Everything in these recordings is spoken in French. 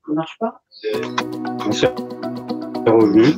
Ça marche pas? On s'est revenu.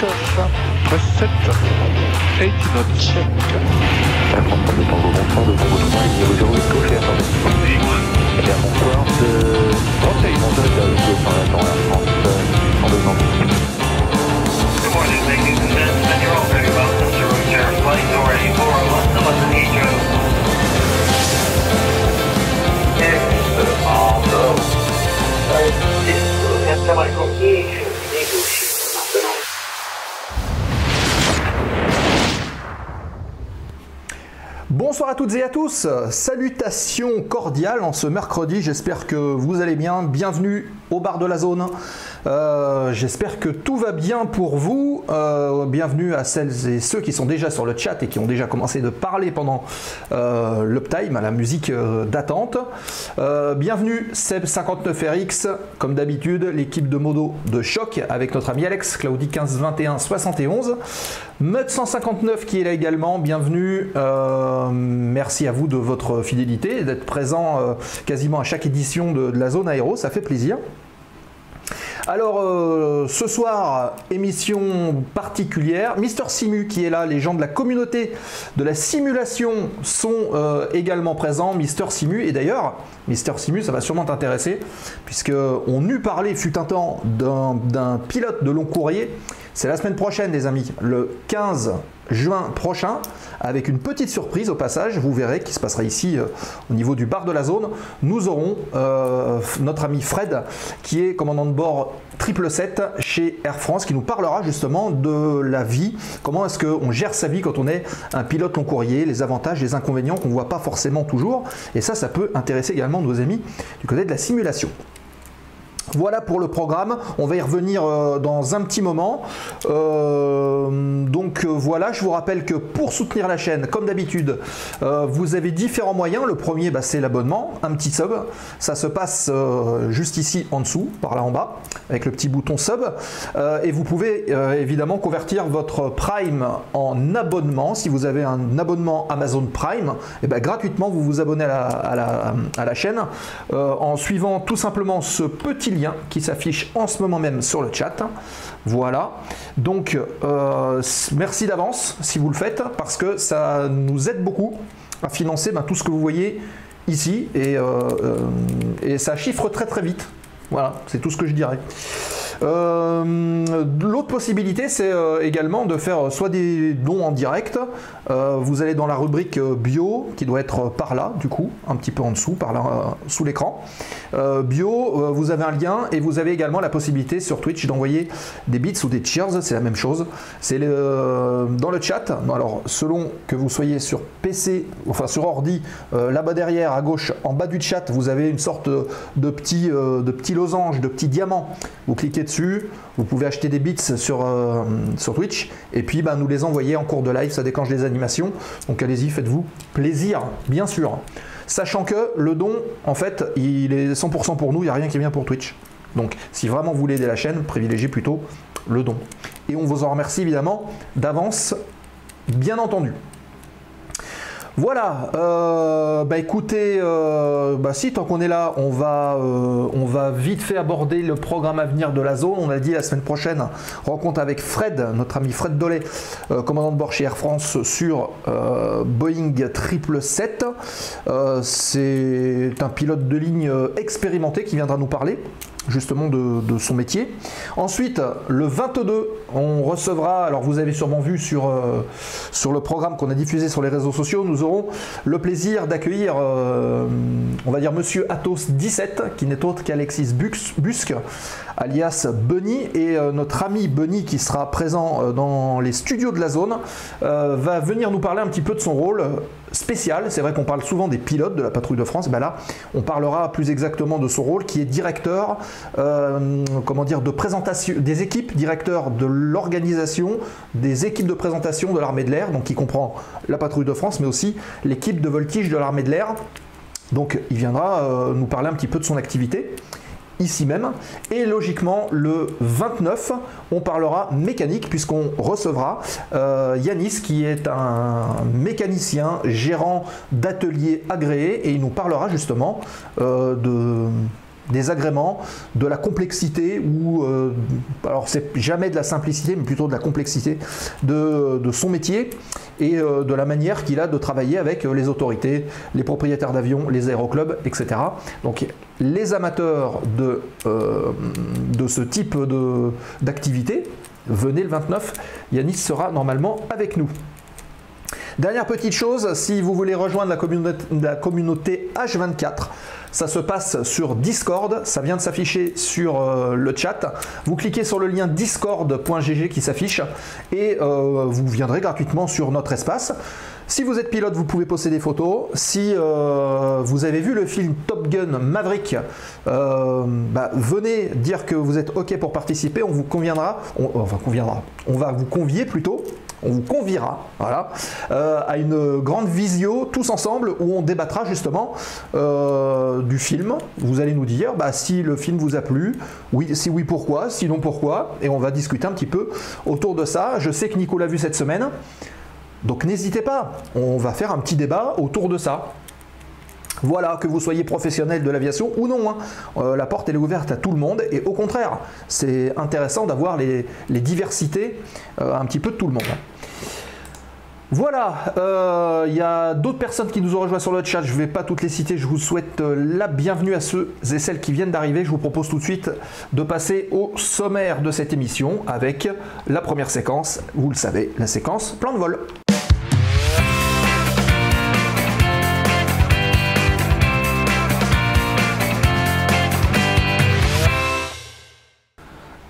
press 7, 80 knots check. Air France de Tango, bonsoir, de Tango 3, niveau 08, gauche et attendez. Eh bien, bonsoir, de... Conseil, bonsoir, de attends, Air France, en besoin. Good morning, ladies and gentlemen, you're all very welcome to route share flight number 8401 to London Heathrow. Bonsoir à toutes et à tous, salutations cordiales en ce mercredi, j'espère que vous allez bien, bienvenue au bar de la zone. J'espère que tout va bien pour vous, bienvenue à celles et ceux qui sont déjà sur le chat et qui ont déjà commencé de parler pendant l'uptime, à la musique d'attente. Bienvenue Seb59RX, comme d'habitude, l'équipe de modo de choc avec notre ami Alex, Claudie 1521 71, Mud159 qui est là également, bienvenue, merci à vous de votre fidélité, d'être présent quasiment à chaque édition de la zone aéro, ça fait plaisir. Alors ce soir, émission particulière, Mister Simu qui est là, les gens de la communauté de la simulation sont également présents, Mister Simu, et d'ailleurs Mister Simu ça va sûrement t'intéresser puisque on eut parlé fut un temps d'un pilote de long courrier, c'est la semaine prochaine les amis, le 15 juin prochain, avec une petite surprise au passage, vous verrez qui se passera ici au niveau du bar de la zone. Nous aurons notre ami Fred qui est commandant de bord 777 chez Air France qui nous parlera justement de la vie, comment est-ce qu'on gère sa vie quand on est un pilote long courrier, les avantages, les inconvénients qu'on ne voit pas forcément toujours, et ça peut intéresser également nos amis du côté de la simulation. Voilà pour le programme, on va y revenir dans un petit moment. Voilà, je vous rappelle que pour soutenir la chaîne, comme d'habitude, vous avez différents moyens. Le premier, c'est l'abonnement, un petit sub. Ça se passe juste ici en dessous, par là en bas, avec le petit bouton sub. Et vous pouvez évidemment convertir votre Prime en abonnement. Si vous avez un abonnement Amazon Prime, et gratuitement, vous vous abonnez à la chaîne en suivant tout simplement ce petit lien qui s'affiche en ce moment même sur le chat. Voilà, donc merci d'avance si vous le faites parce que ça nous aide beaucoup à financer tout ce que vous voyez ici et ça chiffre très très vite. Voilà, c'est tout ce que je dirais. L'autre possibilité, c'est également de faire soit des dons en direct. Vous allez dans la rubrique bio, qui doit être par là, du coup, un petit peu en dessous, par là, sous l'écran. Bio, vous avez un lien et vous avez également la possibilité sur Twitch d'envoyer des bits ou des cheers, c'est la même chose. C'est dans le chat. Alors, selon que vous soyez sur PC, enfin sur ordi, là-bas derrière, à gauche, en bas du chat, vous avez une sorte de petit losange, de petit diamant. Vous cliquez dessus, vous pouvez acheter des bits sur Twitch et puis nous les envoyer en cours de live, ça déclenche les animations, donc allez-y, faites-vous plaisir, bien sûr. Sachant que le don, en fait, il est 100% pour nous, il n'y a rien qui vient pour Twitch. Donc si vraiment vous voulez aider la chaîne, privilégiez plutôt le don. Et on vous en remercie évidemment d'avance, bien entendu. Voilà, écoutez, si tant qu'on est là, on va vite fait aborder le programme à venir de la zone. On a dit la semaine prochaine, rencontre avec Fred, notre ami Fred Dollet, commandant de bord chez Air France sur Boeing 777. C'est un pilote de ligne expérimenté qui viendra nous parler justement de son métier. Ensuite, le 22, on recevra, alors vous avez sûrement vu sur le programme qu'on a diffusé sur les réseaux sociaux, nous aurons le plaisir d'accueillir, on va dire Monsieur Athos 17, qui n'est autre qu'Alexis Busque, alias Bunny, et notre ami Bunny qui sera présent dans les studios de la zone, va venir nous parler un petit peu de son rôle spécial. C'est vrai qu'on parle souvent des pilotes de la patrouille de France, là on parlera plus exactement de son rôle qui est directeur de présentation des équipes, directeur de l'organisation des équipes de présentation de l'armée de l'air, donc qui comprend la patrouille de France mais aussi l'équipe de voltige de l'armée de l'air. Donc il viendra nous parler un petit peu de son activité ici même, et logiquement le 29 on parlera mécanique puisqu'on recevra Yanis qui est un mécanicien gérant d'atelier agréé et il nous parlera justement des agréments, de la complexité, ou alors c'est jamais de la simplicité, mais plutôt de la complexité de son métier et de la manière qu'il a de travailler avec les autorités, les propriétaires d'avions, les aéroclubs, etc. Donc les amateurs de ce type d'activité, venez le 29, Yanis sera normalement avec nous. Dernière petite chose, si vous voulez rejoindre la communauté H24, ça se passe sur Discord, ça vient de s'afficher sur le chat. Vous cliquez sur le lien discord.gg qui s'affiche et vous viendrez gratuitement sur notre espace. Si vous êtes pilote, vous pouvez poster des photos. Si vous avez vu le film Top Gun Maverick, venez dire que vous êtes OK pour participer. On vous conviendra, on va vous convier plutôt. On vous conviera voilà, à une grande visio tous ensemble où on débattra justement du film. Vous allez nous dire si le film vous a plu, oui, si oui pourquoi, sinon pourquoi, et on va discuter un petit peu autour de ça. Je sais que Nico l'a vu cette semaine, donc n'hésitez pas, on va faire un petit débat autour de ça. Voilà, que vous soyez professionnel de l'aviation ou non, la porte elle est ouverte à tout le monde et au contraire, c'est intéressant d'avoir les diversités un petit peu de tout le monde. Voilà, il y a d'autres personnes qui nous ont rejoints sur le chat, je ne vais pas toutes les citer, je vous souhaite la bienvenue à ceux et celles qui viennent d'arriver. Je vous propose tout de suite de passer au sommaire de cette émission avec la première séquence, vous le savez, la séquence plan de vol.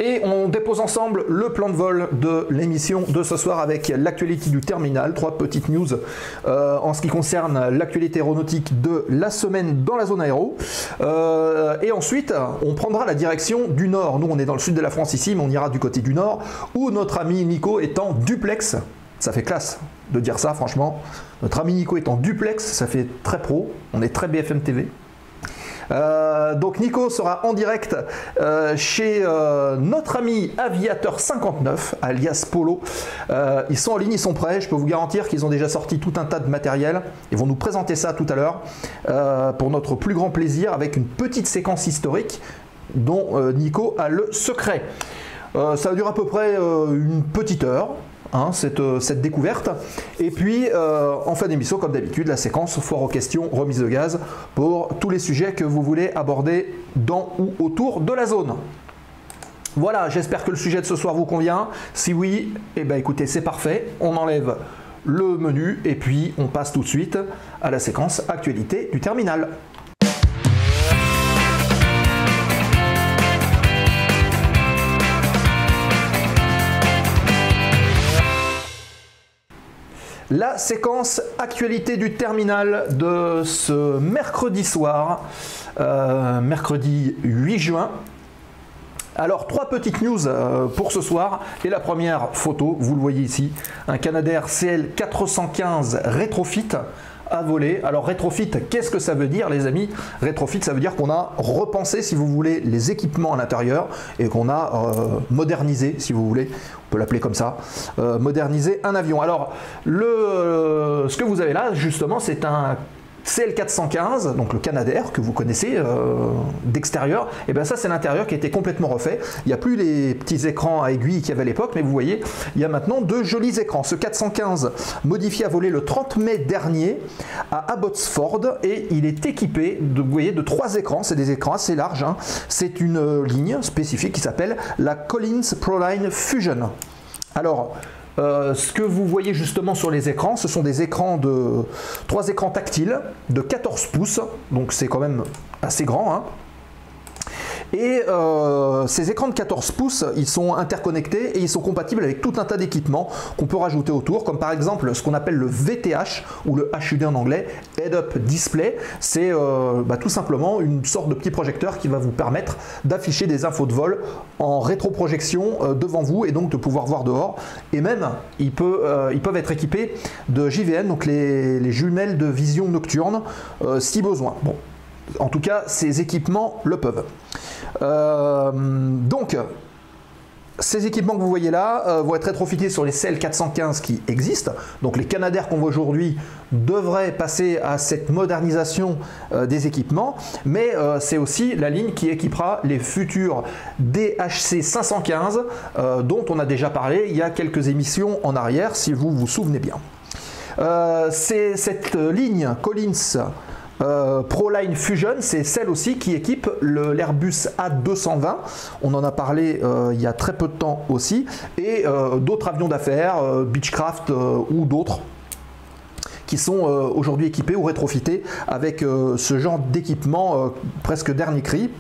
Et on dépose ensemble le plan de vol de l'émission de ce soir avec l'actualité du terminal. 3 petites news en ce qui concerne l'actualité aéronautique de la semaine dans la zone aéro. Et ensuite, on prendra la direction du nord. Nous, on est dans le sud de la France ici, mais on ira du côté du nord où notre ami Nico est en duplex. Ça fait classe de dire ça, franchement. Notre ami Nico est en duplex, ça fait très pro. On est très BFM TV. Donc Nico sera en direct chez notre ami Aviateur 59 alias Polo. Ils sont en ligne, ils sont prêts, je peux vous garantir qu'ils ont déjà sorti tout un tas de matériel. Ils vont nous présenter ça tout à l'heure pour notre plus grand plaisir avec une petite séquence historique dont Nico a le secret. Ça dure à peu près une petite heure. Cette découverte. Et puis, en fin d'émission, comme d'habitude, la séquence foire aux questions, remise de gaz pour tous les sujets que vous voulez aborder dans ou autour de la zone. Voilà, j'espère que le sujet de ce soir vous convient. Si oui, écoutez, c'est parfait. On enlève le menu et puis on passe tout de suite à la séquence actualité du terminal. La séquence actualité du terminal de ce mercredi soir, mercredi 8 juin. Alors 3 petites news pour ce soir et la première photo, vous le voyez ici, un Canadair CL415 rétrofit à voler. Alors rétrofit, qu'est-ce que ça veut dire les amis? Rétrofit, ça veut dire qu'on a repensé, si vous voulez, les équipements à l'intérieur et qu'on a modernisé, si vous voulez, on peut l'appeler comme ça, moderniser un avion. Alors ce que vous avez là justement, c'est un CL415, donc le Canadair que vous connaissez d'extérieur, et bien ça c'est l'intérieur qui a été complètement refait. Il n'y a plus les petits écrans à aiguilles qu'il y avait à l'époque, mais vous voyez, il y a maintenant 2 jolis écrans. Ce 415 modifié a volé le 30 mai dernier à Abbotsford et il est équipé de, vous voyez, de 3 écrans, c'est des écrans assez larges, c'est une ligne spécifique qui s'appelle la Collins Proline Fusion. Alors, ce que vous voyez justement sur les écrans, ce sont des écrans 3 écrans tactiles de 14 pouces, donc c'est quand même assez grand. Et ces écrans de 14 pouces, ils sont interconnectés et ils sont compatibles avec tout un tas d'équipements qu'on peut rajouter autour, comme par exemple ce qu'on appelle le VTH ou le HUD en anglais, Head Up Display. C'est tout simplement une sorte de petit projecteur qui va vous permettre d'afficher des infos de vol en rétroprojection devant vous et donc de pouvoir voir dehors. Et même, ils peuvent être équipés de JVN, donc les jumelles de vision nocturne, si besoin. Bon. En tout cas, ces équipements le peuvent. Donc, Ces équipements que vous voyez là vont être rétrofités sur les CL415 qui existent. Donc les Canadair qu'on voit aujourd'hui devraient passer à cette modernisation des équipements. Mais c'est aussi la ligne qui équipera les futurs DHC 515 dont on a déjà parlé il y a quelques émissions en arrière, si vous vous souvenez bien. C'est cette ligne Collins ProLine Fusion, c'est celle aussi qui équipe l'Airbus A220. On en a parlé il y a très peu de temps aussi. Et d'autres avions d'affaires, Beechcraft ou d'autres, qui sont aujourd'hui équipés ou rétrofités avec ce genre d'équipement presque dernier cri.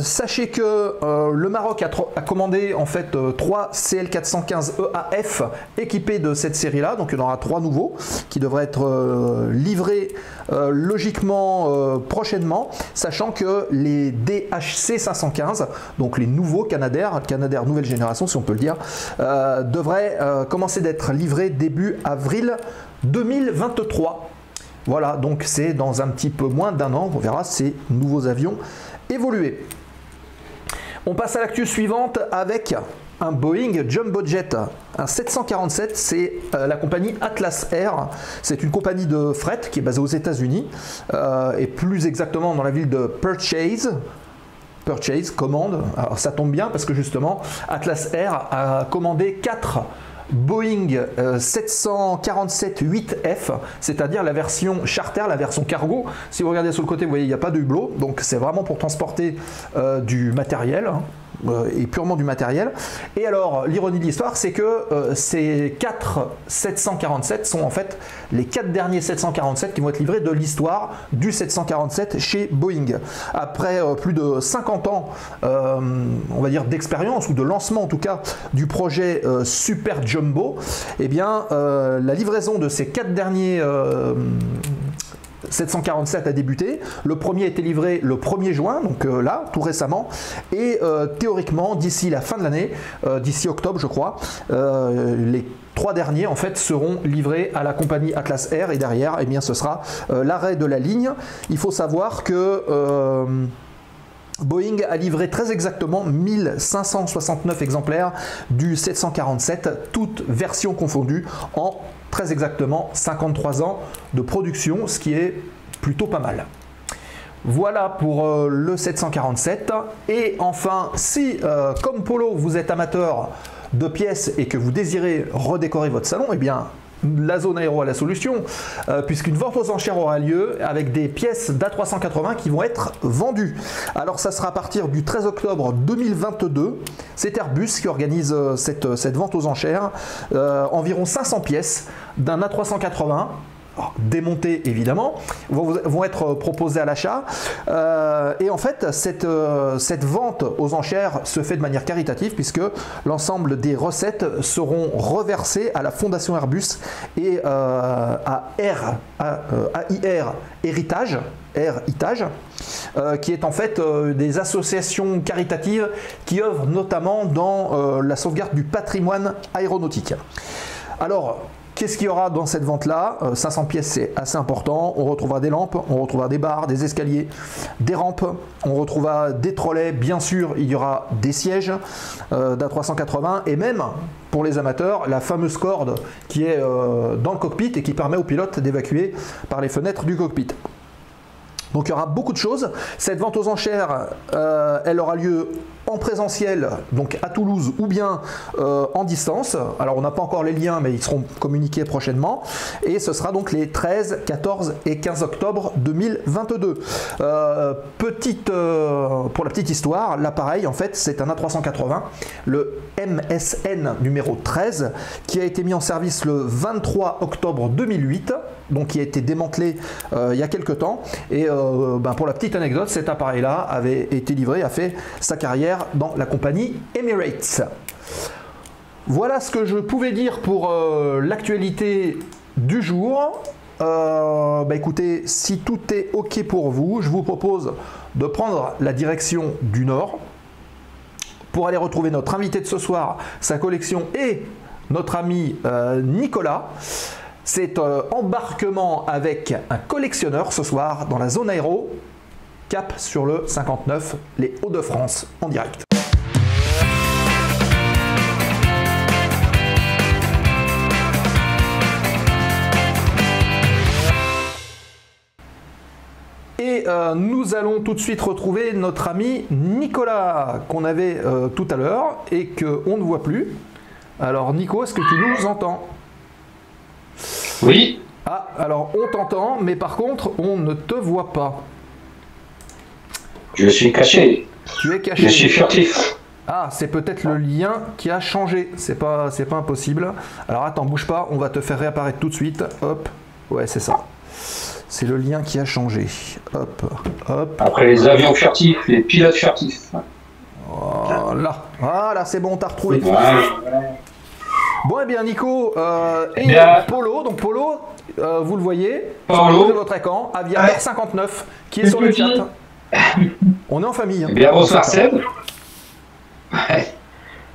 Sachez que le Maroc a commandé en fait 3 CL415 EAF équipés de cette série là, donc il y en aura 3 nouveaux qui devraient être livrés logiquement prochainement, sachant que les DHC 515, donc les nouveaux Canadair nouvelle génération si on peut le dire, devraient commencer d'être livrés début avril 2023. Voilà, donc c'est dans un petit peu moins d'un an, on verra ces nouveaux avions évoluer. On passe à l'actu suivante avec un Boeing Jumbo Jet, un 747, c'est la compagnie Atlas Air. C'est une compagnie de fret qui est basée aux États-Unis et plus exactement dans la ville de Purchase, commande. Alors ça tombe bien parce que justement Atlas Air a commandé 4 Boeing 747-8F, c'est-à-dire la version charter, la version cargo. Si vous regardez sur le côté, vous voyez, il n'y a pas de hublot, donc c'est vraiment pour transporter du matériel. Et purement du matériel. Et alors, l'ironie de l'histoire, c'est que ces 4 747 sont en fait les 4 derniers 747 qui vont être livrés de l'histoire du 747 chez Boeing. Après plus de 50 ans, on va dire, d'expérience, ou de lancement en tout cas, du projet Super Jumbo, eh bien, la livraison de ces 4 derniers 747 a débuté. Le premier a été livré le 1er juin, donc là, tout récemment. Et théoriquement, d'ici la fin de l'année, d'ici octobre, je crois, les 3 derniers, en fait, seront livrés à la compagnie Atlas Air. Et derrière, eh bien, ce sera l'arrêt de la ligne. Il faut savoir que Boeing a livré très exactement 1569 exemplaires du 747, toutes versions confondues, en très exactement 53 ans de production, ce qui est plutôt pas mal. Voilà pour le 747. Et enfin, si comme Polo vous êtes amateur de pièces et que vous désirez redécorer votre salon, eh bien la zone aéro a la solution, puisqu'une vente aux enchères aura lieu avec des pièces d'A380 qui vont être vendues. Alors ça sera à partir du 13 octobre 2022. C'est Airbus qui organise cette vente aux enchères. Environ 500 pièces d'un A380. Démontés évidemment, vont être proposés à l'achat. Et en fait, cette vente aux enchères se fait de manière caritative, puisque l'ensemble des recettes seront reversées à la Fondation Airbus et à AIR Héritage, qui est en fait des associations caritatives qui œuvrent notamment dans la sauvegarde du patrimoine aéronautique. Alors, qu'est-ce qu'il y aura dans cette vente-là? 500 pièces, c'est assez important. On retrouvera des lampes, on retrouvera des barres, des escaliers, des rampes. On retrouvera des trolleys. Bien sûr, il y aura des sièges d'A380 et même, pour les amateurs, la fameuse corde qui est dans le cockpit et qui permet aux pilotes d'évacuer par les fenêtres du cockpit. Donc il y aura beaucoup de choses. Cette vente aux enchères, elle aura lieu en présentiel, donc à Toulouse, ou bien en distance. Alors on n'a pas encore les liens, mais ils seront communiqués prochainement. Et ce sera donc les 13, 14 et 15 octobre 2022. Pour la petite histoire, l'appareil, en fait, c'est un A380, le MSN numéro 13, qui a été mis en service le 23 octobre 2008, donc qui a été démantelé il y a quelques temps. Et pour la petite anecdote, cet appareil-là avait été livré, a fait sa carrière dans la compagnie Emirates. Voilà ce que je pouvais dire pour l'actualité du jour. Écoutez, si tout est OK pour vous, je vous propose de prendre la direction du Nord pour aller retrouver notre invité de ce soir, sa collection et notre ami Nicolas. C'est embarquement avec un collectionneur ce soir dans la zone aéro, cap sur le 59, les Hauts-de-France en direct. Et nous allons tout de suite retrouver notre ami Nicolas, qu'on avait tout à l'heure et qu'on ne voit plus. Alors Nico, est-ce que tu nous entends? Oui. Ah, alors on t'entend, mais par contre, on ne te voit pas. Je suis caché. Tu es caché. Je suis furtif. Ah, c'est peut-être le lien qui a changé. C'est pas impossible. Alors attends, bouge pas, on va te faire réapparaître tout de suite. Hop. Ouais, c'est ça. C'est le lien qui a changé. Hop, hop. Après les avions furtifs, les pilotes furtifs. Voilà. Voilà, c'est bon, on t'a retrouvé. Voilà. Bon, eh bien, Nico et bien, Polo. Donc, Polo, vous le voyez, Polo. sur votre écran, Aviateur 59, qui est sur le chat. On est en famille. Eh bien, bonsoir Seb. Ouais.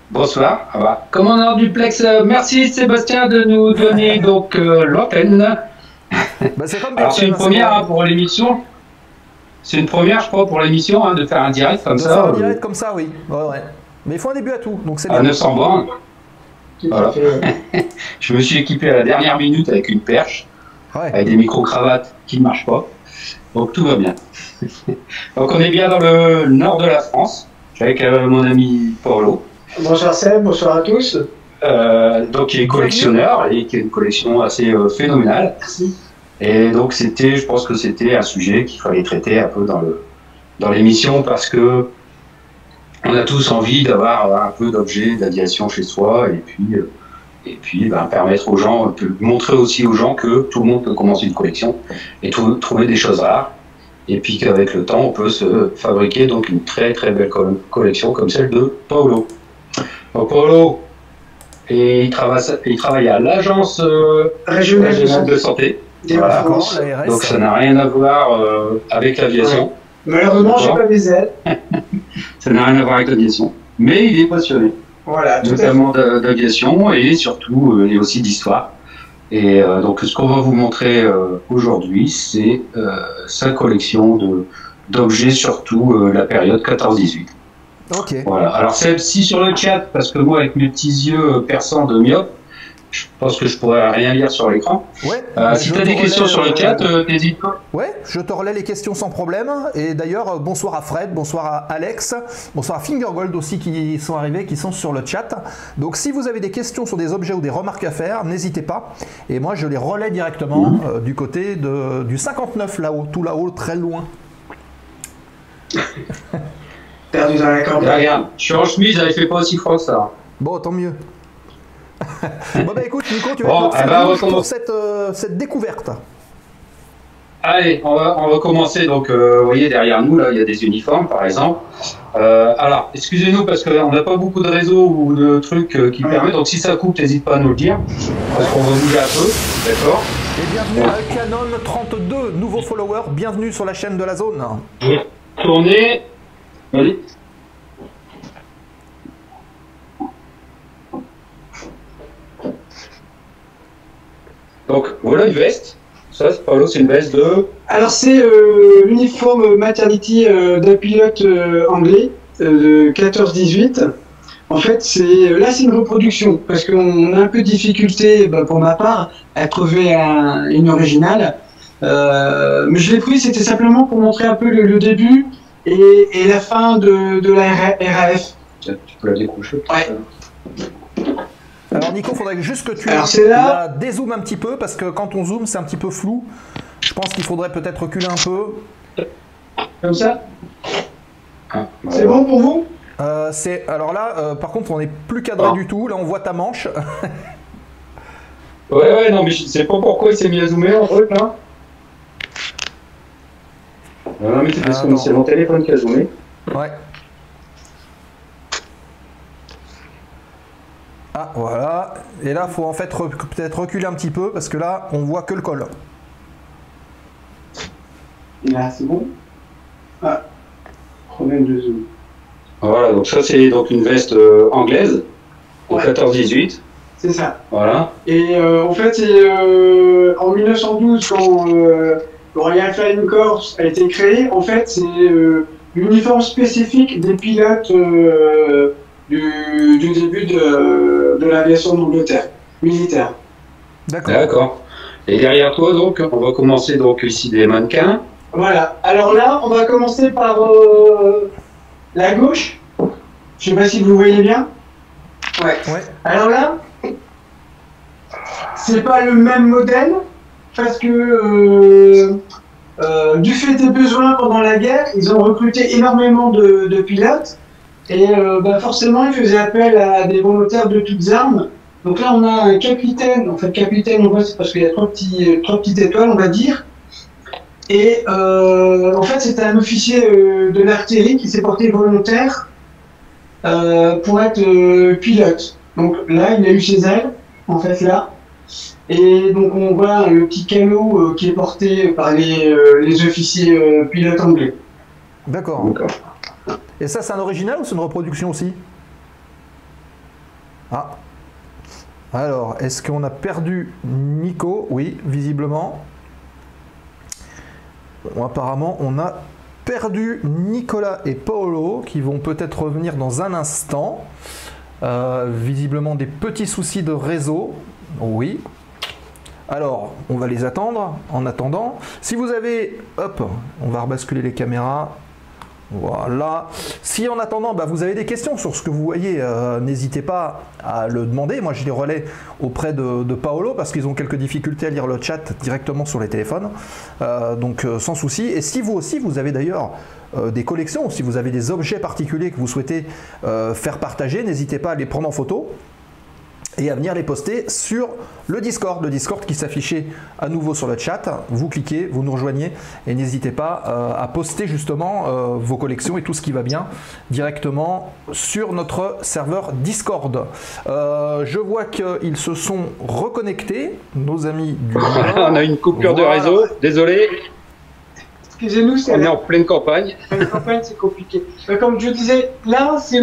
Bonsoir. Ah bah. Commandant Duplex, merci Sébastien de nous donner donc l'antenne. Bah, c'est comme Alors c'est une première hein, pour l'émission. C'est une première, je crois, pour l'émission hein, de faire un direct comme ça. Faire un direct comme ça, oui. Ouais. Mais il faut un début à tout, donc c'est bien. À 900 bornes. Voilà. Je me suis équipé à la dernière minute avec une perche, avec des micro-cravates qui ne marchent pas. Donc tout va bien. Donc on est bien dans le nord de la France, avec mon ami Paolo. Bonsoir Seb, bonsoir à tous. Donc il est collectionneur et qui a une collection assez phénoménale. Merci. Et donc je pense que c'était un sujet qu'il fallait traiter un peu dans l'émission parce que on a tous envie d'avoir un peu d'objets d'aviation chez soi et puis permettre aux gens, montrer aussi aux gens que tout le monde peut commencer une collection et trouver des choses rares. Et puis qu'avec le temps, on peut se fabriquer donc une très très belle collection comme celle de Paolo. Donc Paolo, il travaille à l'agence régionale de santé. Voilà. Donc ça n'a rien à voir avec l'aviation. Malheureusement, j'ai pas mes ailes. Ça n'a rien à voir avec l'aviation. Mais il est passionné. Voilà, notamment d'aviation et surtout et aussi d'histoire. Et donc ce qu'on va vous montrer aujourd'hui, c'est sa collection d'objets, surtout la période 14-18. Ok. Voilà. Alors Seb, si sur le chat, parce que moi avec mes petits yeux perçants de myope, je pense que je pourrais rien lire sur l'écran. Ouais. Si tu as des questions sur le chat, n'hésite pas. Ouais, je te relais les questions sans problème. Et d'ailleurs, bonsoir à Fred, bonsoir à Alex, bonsoir à Fingergold aussi qui sont arrivés, qui sont sur le chat. Donc si vous avez des questions sur des objets ou des remarques à faire, n'hésitez pas. Et moi, je les relais directement du côté du 59 là-haut, tout là-haut, très loin. Perdu dans la campagne. Regarde, je suis en chemise, il fait pas aussi froid que ça. Bon, tant mieux. Bon bah écoute Nico, tu vas pour cette découverte. Allez, on va commencer. Donc, vous voyez derrière nous là, il y a des uniformes par exemple. Alors, excusez-nous parce qu'on n'a pas beaucoup de réseaux ou de trucs qui permettent. Donc, si ça coupe, n'hésite pas à nous le dire parce qu'on va bouger un peu, d'accord. Et bienvenue à Canon 32, nouveau follower. Bienvenue sur la chaîne de la zone. Tournez. Allez. Donc voilà une veste. Ça, Paolo, c'est une veste de... Alors c'est l'uniforme maternity d'un pilote anglais de 14-18. En fait, là c'est une reproduction parce qu'on a un peu de difficulté, pour ma part, à trouver une originale. Mais je l'ai pris, c'était simplement pour montrer un peu le début et la fin de la RAF. Tu peux la décrocher. Ouais. Alors Nico, il faudrait juste que tu la dézoomes un petit peu parce que quand on zoome, c'est un petit peu flou. Je pense qu'il faudrait peut-être reculer un peu. Comme ça. C'est bon pour vous? Alors là, par contre, on n'est plus cadré du tout. Là, on voit ta manche. Ouais, non, mais je sais pas pourquoi il s'est mis à zoomer en truc là. Non, mais c'est parce que c'est mon téléphone qui a zoomé. Ouais. Ah, voilà. Et là, il faut en fait peut-être reculer un petit peu parce que là, on voit que le col. Là, c'est bon. Ah, problème de zoom. Voilà, donc ça, c'est donc une veste anglaise, en 14-18. C'est ça. Voilà. Et en fait, c'est en 1912, quand le Royal Flying Corps a été créé, en fait, c'est l'uniforme spécifique des pilotes du début de l'aviation d'Angleterre, militaire. D'accord. D'accord. Et derrière toi, donc, on va commencer donc ici des mannequins. Voilà. Alors là, on va commencer par la gauche. Je sais pas si vous voyez bien. Ouais. Alors là, c'est pas le même modèle parce que du fait des besoins pendant la guerre, ils ont recruté énormément de pilotes et forcément ils faisaient appel à des volontaires de toutes armes. Donc là on a un capitaine, en fait capitaine on voit c'est parce qu'il y a trois petites étoiles on va dire. Et en fait c'était un officier de l'artillerie qui s'est porté volontaire pour être pilote. Donc là il a eu ses ailes, en fait là. Et donc on voit le petit canot qui est porté par les officiers pilotes anglais. D'accord. Et ça, c'est un original ou c'est une reproduction aussi? Ah. Alors, est-ce qu'on a perdu Nico? Oui, visiblement. Bon, apparemment, on a perdu Nicolas et Paolo qui vont peut-être revenir dans un instant. Visiblement des petits soucis de réseau. Oui. Alors, on va les attendre. En attendant, si vous avez... Hop, on va rebasculer les caméras. Voilà. Si en attendant, vous avez des questions sur ce que vous voyez, n'hésitez pas à le demander. Moi, je les relais auprès de Paolo parce qu'ils ont quelques difficultés à lire le chat directement sur les téléphones. Donc, sans souci. Et si vous aussi, vous avez d'ailleurs des collections, si vous avez des objets particuliers que vous souhaitez faire partager, n'hésitez pas à les prendre en photo et à venir les poster sur le Discord qui s'affichait à nouveau sur le chat. Vous cliquez, vous nous rejoignez et n'hésitez pas à poster justement vos collections et tout ce qui va bien directement sur notre serveur Discord. Je vois qu'ils se sont reconnectés, nos amis du On a une coupure de réseau, désolé. Excusez-nous, on est en pleine campagne. En pleine campagne, c'est compliqué. Comme je disais, là, c'est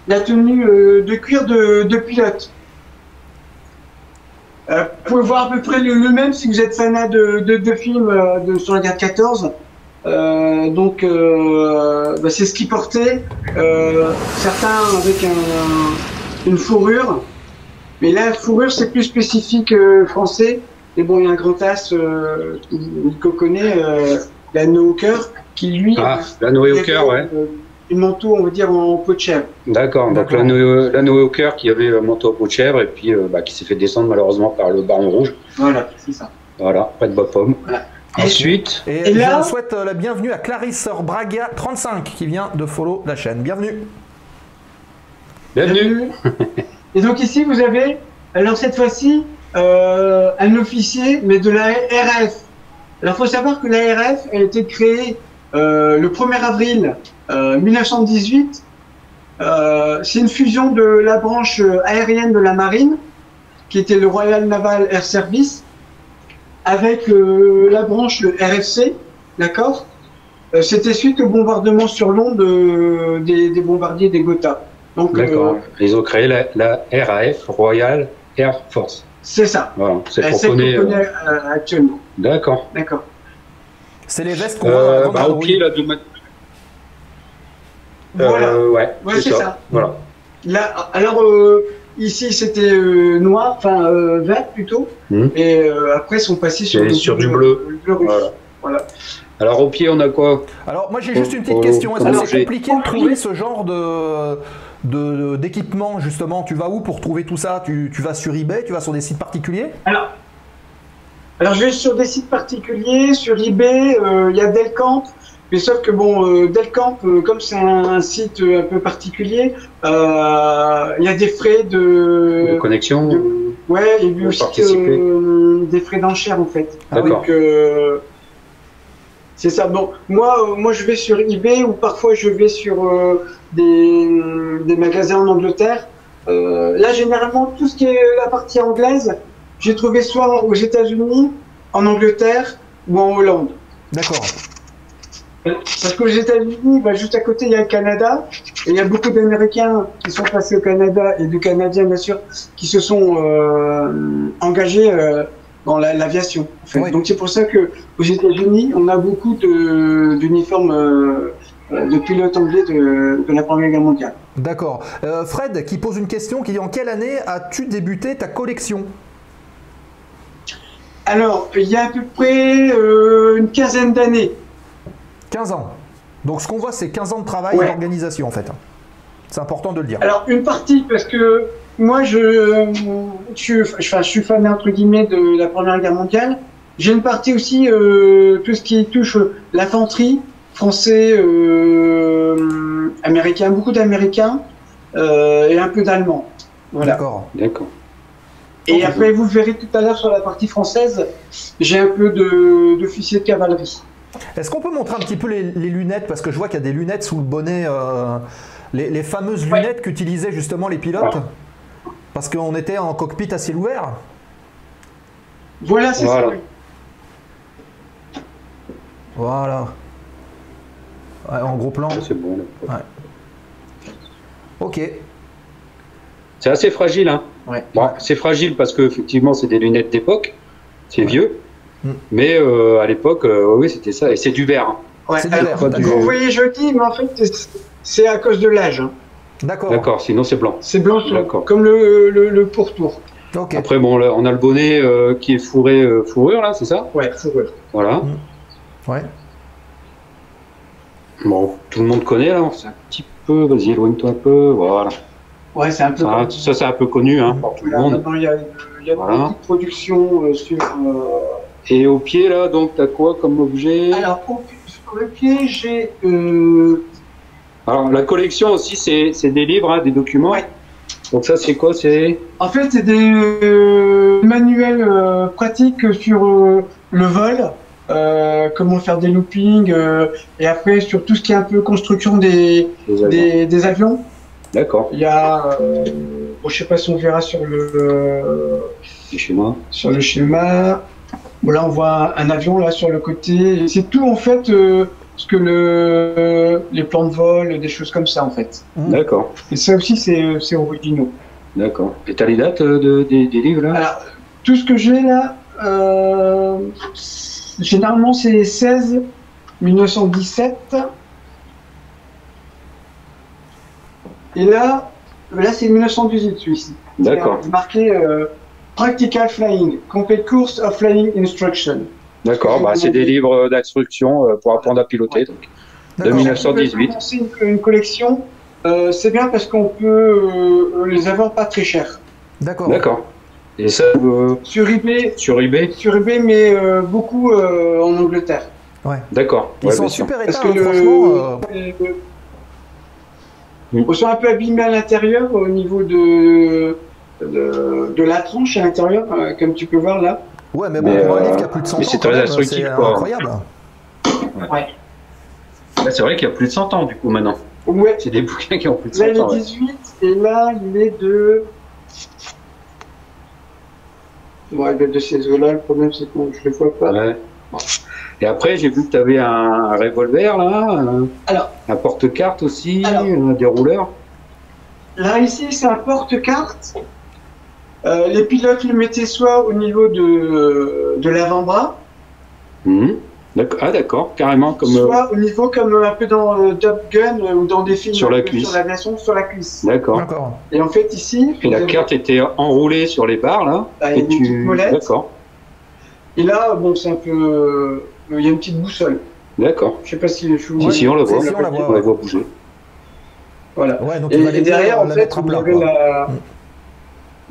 la tenue de cuir de pilote. Vous pouvez voir à peu près le même si vous êtes fanat de films sur la guerre de 14. C'est ce qu'ils portaient. Certains avec une fourrure. Mais là, la fourrure, c'est plus spécifique français. Et bon, il y a un grand as, Nico connaît, la Nohawker, qui lui... Ah, la Nohawker, ouais. Une manteau, on va dire, en peau de chèvre. D'accord, donc la Nohawker qui avait un manteau en peau de chèvre et puis qui s'est fait descendre malheureusement par le Baron Rouge. Voilà, c'est ça. Voilà, pas de bas pomme. Voilà. Ensuite... Et là, je souhaite la bienvenue à Clarisse Braga 35 qui vient de follow la chaîne. Bienvenue. Bienvenue. Et donc ici, vous avez, alors cette fois-ci, un officier, mais de la RAF. Alors il faut savoir que la RAF a été créée le 1er avril 1918. C'est une fusion de la branche aérienne de la marine, qui était le Royal Naval Air Service, avec la branche RFC, d'accord. C'était suite au bombardement sur Londres des bombardiers des Gotha. D'accord. Ils ont créé la RAF, Royal Air Force. C'est ça. Voilà, c'est pour qu'on connaît actuellement. D'accord. D'accord. C'est les vestes qu'on voit au pied là de voilà. Ouais, c'est ça. Voilà. Là, alors ici c'était noir, enfin vert plutôt, et après ils sont passés sur du bleu. Le bleu russe. Voilà. Alors au pied on a quoi? Alors moi j'ai juste une petite question. Est-ce que c'est compliqué de trouver ce genre d'équipement justement? Tu vas où pour trouver tout ça? Tu vas sur eBay? Tu vas sur des sites particuliers? Alors je vais sur des sites particuliers, sur eBay, il y a Delcamp, mais sauf que bon, Delcamp, comme c'est un site un peu particulier, il y a des frais de connexion. Ouais, il y a aussi des frais d'enchères en fait. D'accord. Donc c'est ça. Bon, moi je vais sur eBay ou parfois je vais sur des magasins en Angleterre. Là généralement tout ce qui est la partie anglaise, j'ai trouvé soit aux États-Unis, en Angleterre ou en Hollande. D'accord. Parce qu'aux États-Unis, juste à côté, il y a le Canada. Et il y a beaucoup d'Américains qui sont passés au Canada et de Canadiens, bien sûr, qui se sont engagés dans l'aviation. En fait. Oui. Donc c'est pour ça qu'aux États-Unis, on a beaucoup d'uniformes de pilotes anglais de la Première Guerre mondiale. D'accord. Fred qui pose une question qui dit: en quelle année as-tu débuté ta collection? Alors, il y a à peu près une quinzaine d'années. 15 ans. Donc ce qu'on voit, c'est 15 ans de travail et d'organisation en fait. C'est important de le dire. Alors, une partie, parce que moi, je suis fan, entre guillemets, de la Première Guerre mondiale. J'ai une partie aussi, tout ce qui touche l'infanterie, français, américain, beaucoup d'américains et un peu d'allemands. Voilà. D'accord. Et après, vous verrez tout à l'heure sur la partie française, j'ai un peu d'officiers de cavalerie. Est-ce qu'on peut montrer un petit peu les lunettes? Parce que je vois qu'il y a des lunettes sous le bonnet, les fameuses lunettes qu'utilisaient justement les pilotes. Parce qu'on était en cockpit à ciel ouvert. Voilà, c'est ça. Voilà. Ouais, en gros plan. C'est bon. Ouais. Ok. C'est assez fragile, hein. Ouais. Bon, c'est fragile parce que effectivement, c'est des lunettes d'époque. C'est vieux. Mais à l'époque, oui, c'était ça. Et c'est du verre. Hein. Ouais. C'est du verre. Vous voyez joli, mais en fait, c'est à cause de l'âge. Hein. D'accord. D'accord. Sinon, c'est blanc. C'est blanc, comme le pourtour. Ok. Après, bon, là, on a le bonnet qui est fourré fourrure, là, c'est ça? Ouais, fourrure. Voilà. Ouais. Bon, tout le monde connaît, là. C'est un petit peu. Vas-y, éloigne-toi un peu. Voilà. Ouais, c'est un peu. Ça, c'est un peu connu, hein, par tout le monde. Il y a beaucoup de production sur. Et au pied, là, donc, t'as quoi comme objet? Alors, sur le pied, j'ai. Alors, la collection aussi, c'est des livres, hein, des documents. Ouais. Donc, ça, c'est quoi? En fait, c'est des manuels pratiques sur le vol, comment faire des loopings, et après, sur tout ce qui est un peu construction des avions. D'accord. Il y a. Bon, je sais pas si on verra sur le schéma. Sur le schéma. Bon, là, on voit un avion là sur le côté. C'est tout en fait ce que les plans de vol, des choses comme ça en fait. D'accord. Et ça aussi, c'est originaux. D'accord. Et t'as les dates des livres là? Alors, tout ce que j'ai là, généralement c'est 16 1917. Et là c'est 1918 celui-ci. D'accord. C'est marqué Practical Flying, Complete Course of Flying Instruction. D'accord, bah, c'est des livres d'instruction pour apprendre à piloter, donc, de 1918. C'est une collection, c'est bien parce qu'on peut les avoir pas très cher. D'accord. D'accord. Et ça, sur eBay, mais beaucoup en Angleterre. Ouais. D'accord. Ils sont en super état, franchement. Ils sont un peu abîmés à l'intérieur au niveau de la tranche à l'intérieur, comme tu peux voir là. Ouais, mais bon, pour un livre qui a plus de 100 ans, c'est très instructif, c'est incroyable. Ouais. Là, c'est vrai qu'il y a plus de 100 ans, du coup, maintenant. Ouais. C'est des bouquins qui ont plus de 100 ans. Là, il est 18, et là, il est de... Bon, il est de ces eaux-là, le problème, c'est que je ne le vois pas. Ouais. Et après, j'ai vu que tu avais un revolver, là, un porte-carte aussi, des rouleurs. Là, ici, c'est un porte-carte. Les pilotes le mettaient soit au niveau de l'avant-bras. Ah, d'accord, carrément. Comme, soit au niveau comme un peu dans Top Gun ou dans des films sur la cuisse. Sur l'aviation, sur la cuisse. D'accord. Et en fait, ici... Et la carte était enroulée sur les barres, là. Et tu... D'accord. Et là, bon, c'est un peu... il y a une petite boussole. D'accord. Je sais pas si... Si, on la voit. Si, on la voit bouger. Voilà. Ouais, donc et derrière, en fait, vous avez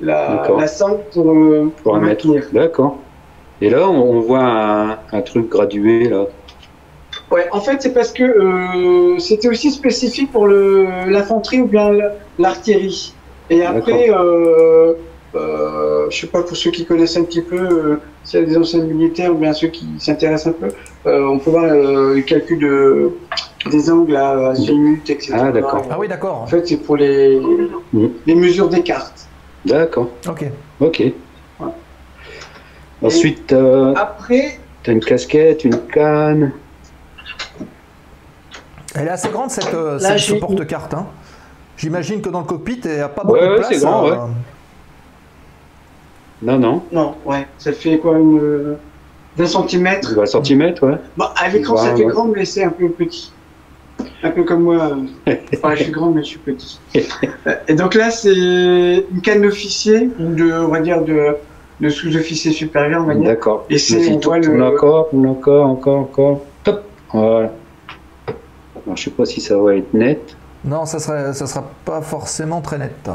la sangle pour maintenir. D'accord. Et là, on voit un truc gradué, là. Ouais, en fait, c'est parce que c'était aussi spécifique pour l'infanterie ou bien l'artillerie. Et après, je sais pas, pour ceux qui connaissent un petit peu, s'il y a des anciens militaires ou bien ceux qui s'intéressent un peu, on peut voir le calcul des angles à 6 minutes, etc. Ah, d'accord. Ah oui, d'accord. En fait, c'est pour les mesures des cartes. D'accord. Ok. Ouais. Ensuite, après, tu as une casquette, une canne. Elle est assez grande, ce porte-carte. Hein. J'imagine que dans le cockpit, il n'y a pas beaucoup de place. C'est grand, ouais. Non. Non, ouais. Ça fait quoi, 20 cm 20 cm, ouais. Bon, à l'écran, ça fait grand, mais c'est un peu petit. Un peu comme moi. Enfin, je suis grand, mais je suis petit. Et donc là, c'est une canne d'officier, ou on va dire de sous-officier supérieur, on va dire. D'accord. Et c'est, Vas-y, on voit tourne le- encore. Top. Voilà. Alors, je sais pas si ça va être net. Non, ça sera pas forcément très net.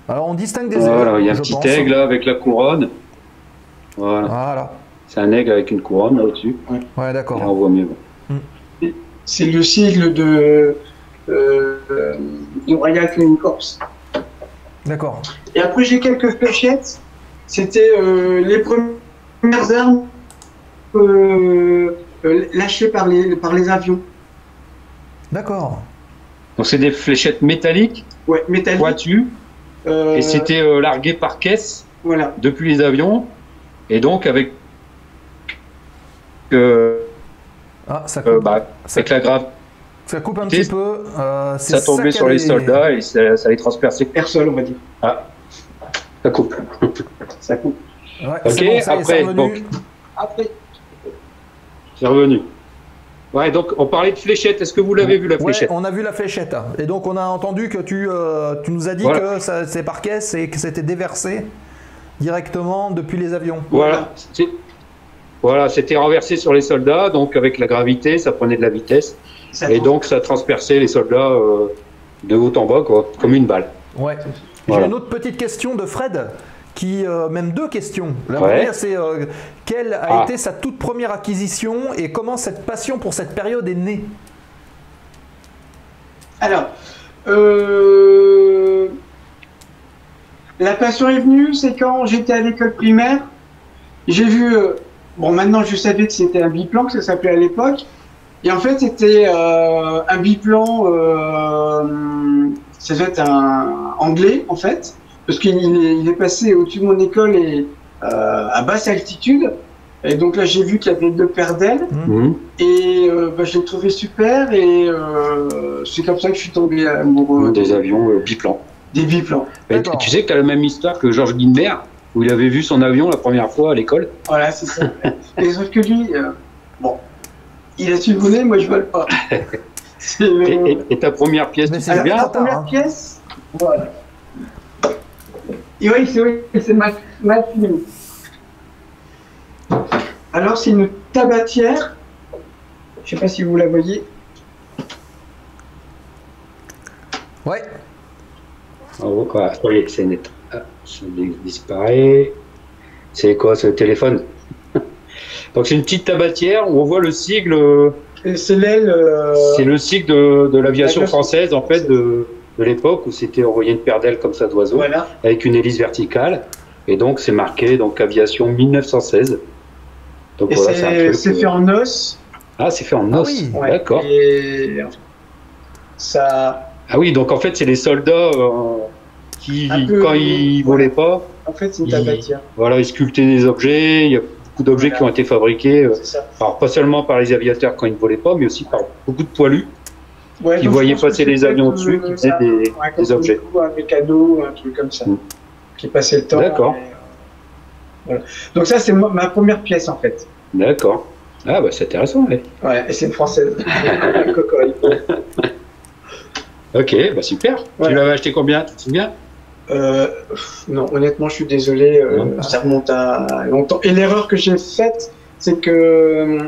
Alors on distingue des Voilà, ailes, il y a un je petit pense. aigle là avec la couronne. Voilà. Voilà. C'est un aigle avec une couronne là au-dessus. Ouais, Là, d'accord. on voit mieux. C'est le sigle du Royal Flying Corps. D'accord. Et après, j'ai quelques fléchettes. C'était les premières armes lâchées par les avions. D'accord. Donc c'est des fléchettes métalliques, Ouais, métalliques. pointues, Euh, et c'était largué par caisse Voilà. depuis les avions, et donc avec Ah, ça coupe, ça, avec la gravité, ça coupe un petit peu. ça tombait sur les soldats et ça les transperçait. Air sol, on va dire. Ah, ça coupe. Ça coupe. Ouais, Ok, c'est bon, ça y est, c'est après, revenu. donc, Après, c'est revenu. Ouais, donc on parlait de fléchette. Est-ce que vous l'avez vu la Ouais, fléchette? on a vu la fléchette. Et donc on a entendu que tu nous as dit Voilà. que c'est par caisse et que c'était déversé directement depuis les avions. Voilà, c'était renversé sur les soldats, donc avec la gravité, ça prenait de la vitesse, ça et donc ça transperçait les soldats de haut en bas, quoi, comme une balle. Ouais. Voilà. J'ai une autre petite question de Fred, même deux questions. La Ouais. première, c'est quelle a Ah. été sa toute première acquisition et comment cette passion pour cette période est née? Alors, la passion est venue, c'est quand j'étais à l'école primaire. J'ai vu, bon maintenant je savais que c'était un biplan, que ça s'appelait à l'époque. Et en fait c'était un biplan, ça doit être un anglais en fait, parce qu'il est passé au-dessus de mon école et à basse altitude. Et donc là j'ai vu qu'il y avait deux paires d'ailes. Mhm. Et je l'ai trouvé super et c'est comme ça que je suis tombé amoureux Des avions biplans. des biplans. Et D'accord. tu sais que tu as la même histoire que Georges Guilmer, où il avait vu son avion la première fois à l'école. Voilà, c'est ça. Et sauf que lui, bon, il a su voler, moi je vole pas. C'est, Et ta première pièce, Mais tu c'est sais alors, bien la trop tard, première hein. pièce, voilà. Et oui, c'est mal fini. Alors c'est une tabatière, je sais pas si vous la voyez. Ouais. Oh, quoi. Oui, c'est net. Ah, ça disparaît. C'est quoi, c'est le téléphone? Donc c'est une petite tabatière où on voit le sigle, Et c'est l'aile. c'est le sigle de l'aviation l'aviation française en fait de l'époque où c'était envoyé une paire d'ailes comme ça d'oiseau Voilà. avec une hélice verticale et donc c'est marqué donc aviation 1916. Donc Et voilà, c'est un truc. c'est fait en os. Ah, c'est fait en Ah os. oui. Ouais. D'accord. Et ça, Ah oui, donc en fait c'est les soldats qui Un peu, quand ils volaient pas, en fait, c'est une tabatière. voilà, ils sculptaient des objets. Il y a beaucoup d'objets Voilà. qui ont été fabriqués. C'est ça. Alors, pas seulement par les aviateurs quand ils ne volaient pas, mais aussi par beaucoup de poilus Ouais, qui donc, voyaient je pense passer que les c'est avions peut-être, dessus, qui faisaient ça, des ouais, comme objets. du coup, un mécano, un truc comme ça, Mm. qui passait le temps. D'accord. Et, voilà. Donc ça, c'est ma première pièce, en fait. D'accord. Ah, bah c'est intéressant, ouais. Ouais, et c'est une française. Un cocoï. Ok, bah super. Ouais. Tu l'avais acheté combien? Tu te souviens? Non, honnêtement, je suis désolé, Non. ça remonte à longtemps. Et l'erreur que j'ai faite, c'est que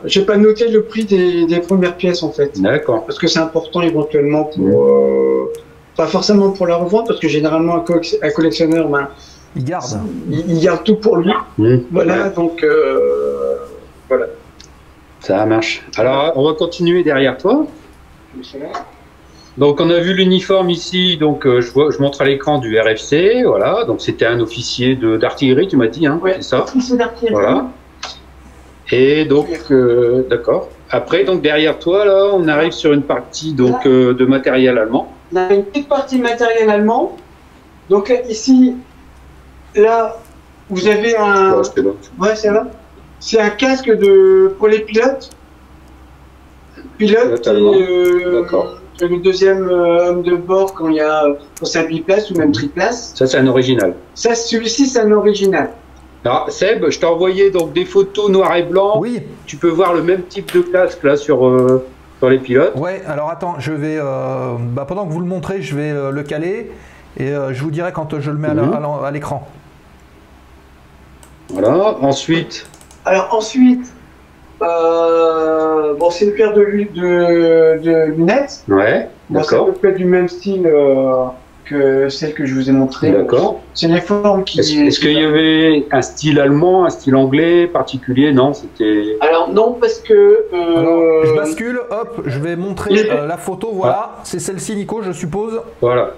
j'ai pas noté le prix des premières pièces, en fait. D'accord. Parce que c'est important éventuellement pour... pas forcément pour la revente, parce que généralement un collectionneur, ben, Il garde. il garde tout pour lui. Voilà, Ouais, donc voilà. ça marche. Alors, on va continuer derrière toi. Donc, on a vu l'uniforme ici. Donc, je montre à l'écran du RFC. Voilà. Donc, c'était un officier d'artillerie, tu m'as dit, hein, Ouais, c'est ça? officier d'artillerie. Voilà. Et donc, d'accord. Après, donc derrière toi, là, on arrive sur une partie donc de matériel allemand. On a une petite partie de matériel allemand. Donc là, ici, là, vous avez un... Ouais, c'est bon. Ouais, ça va. C'est un casque pour les pilotes. Pilote allemand. et D'accord. le deuxième homme de bord quand il y a pour sa biplace ou même triplace. Ça, c'est un original. Ça, celui-ci, c'est un original. Alors, Seb, je t'ai envoyé donc des photos noir et blanc. Oui. Tu peux voir le même type de casque là sur les pilotes. Ouais, alors attends, je vais. Pendant que vous le montrez, je vais le caler. Et je vous dirai quand je le mets à l'écran. Voilà, ensuite. Alors ensuite, bon, c'est une paire de lunettes. Ouais, Bon, c'est à d'accord. peu près du même style que celle que je vous ai montrée. D'accord. C'est une forme qui. Est-ce qu'il y avait un style allemand, un style anglais particulier? Non, c'était. Alors non, parce que. Alors, je bascule, hop, je vais montrer la photo, voilà. C'est celle-ci, Nico, je suppose. Voilà.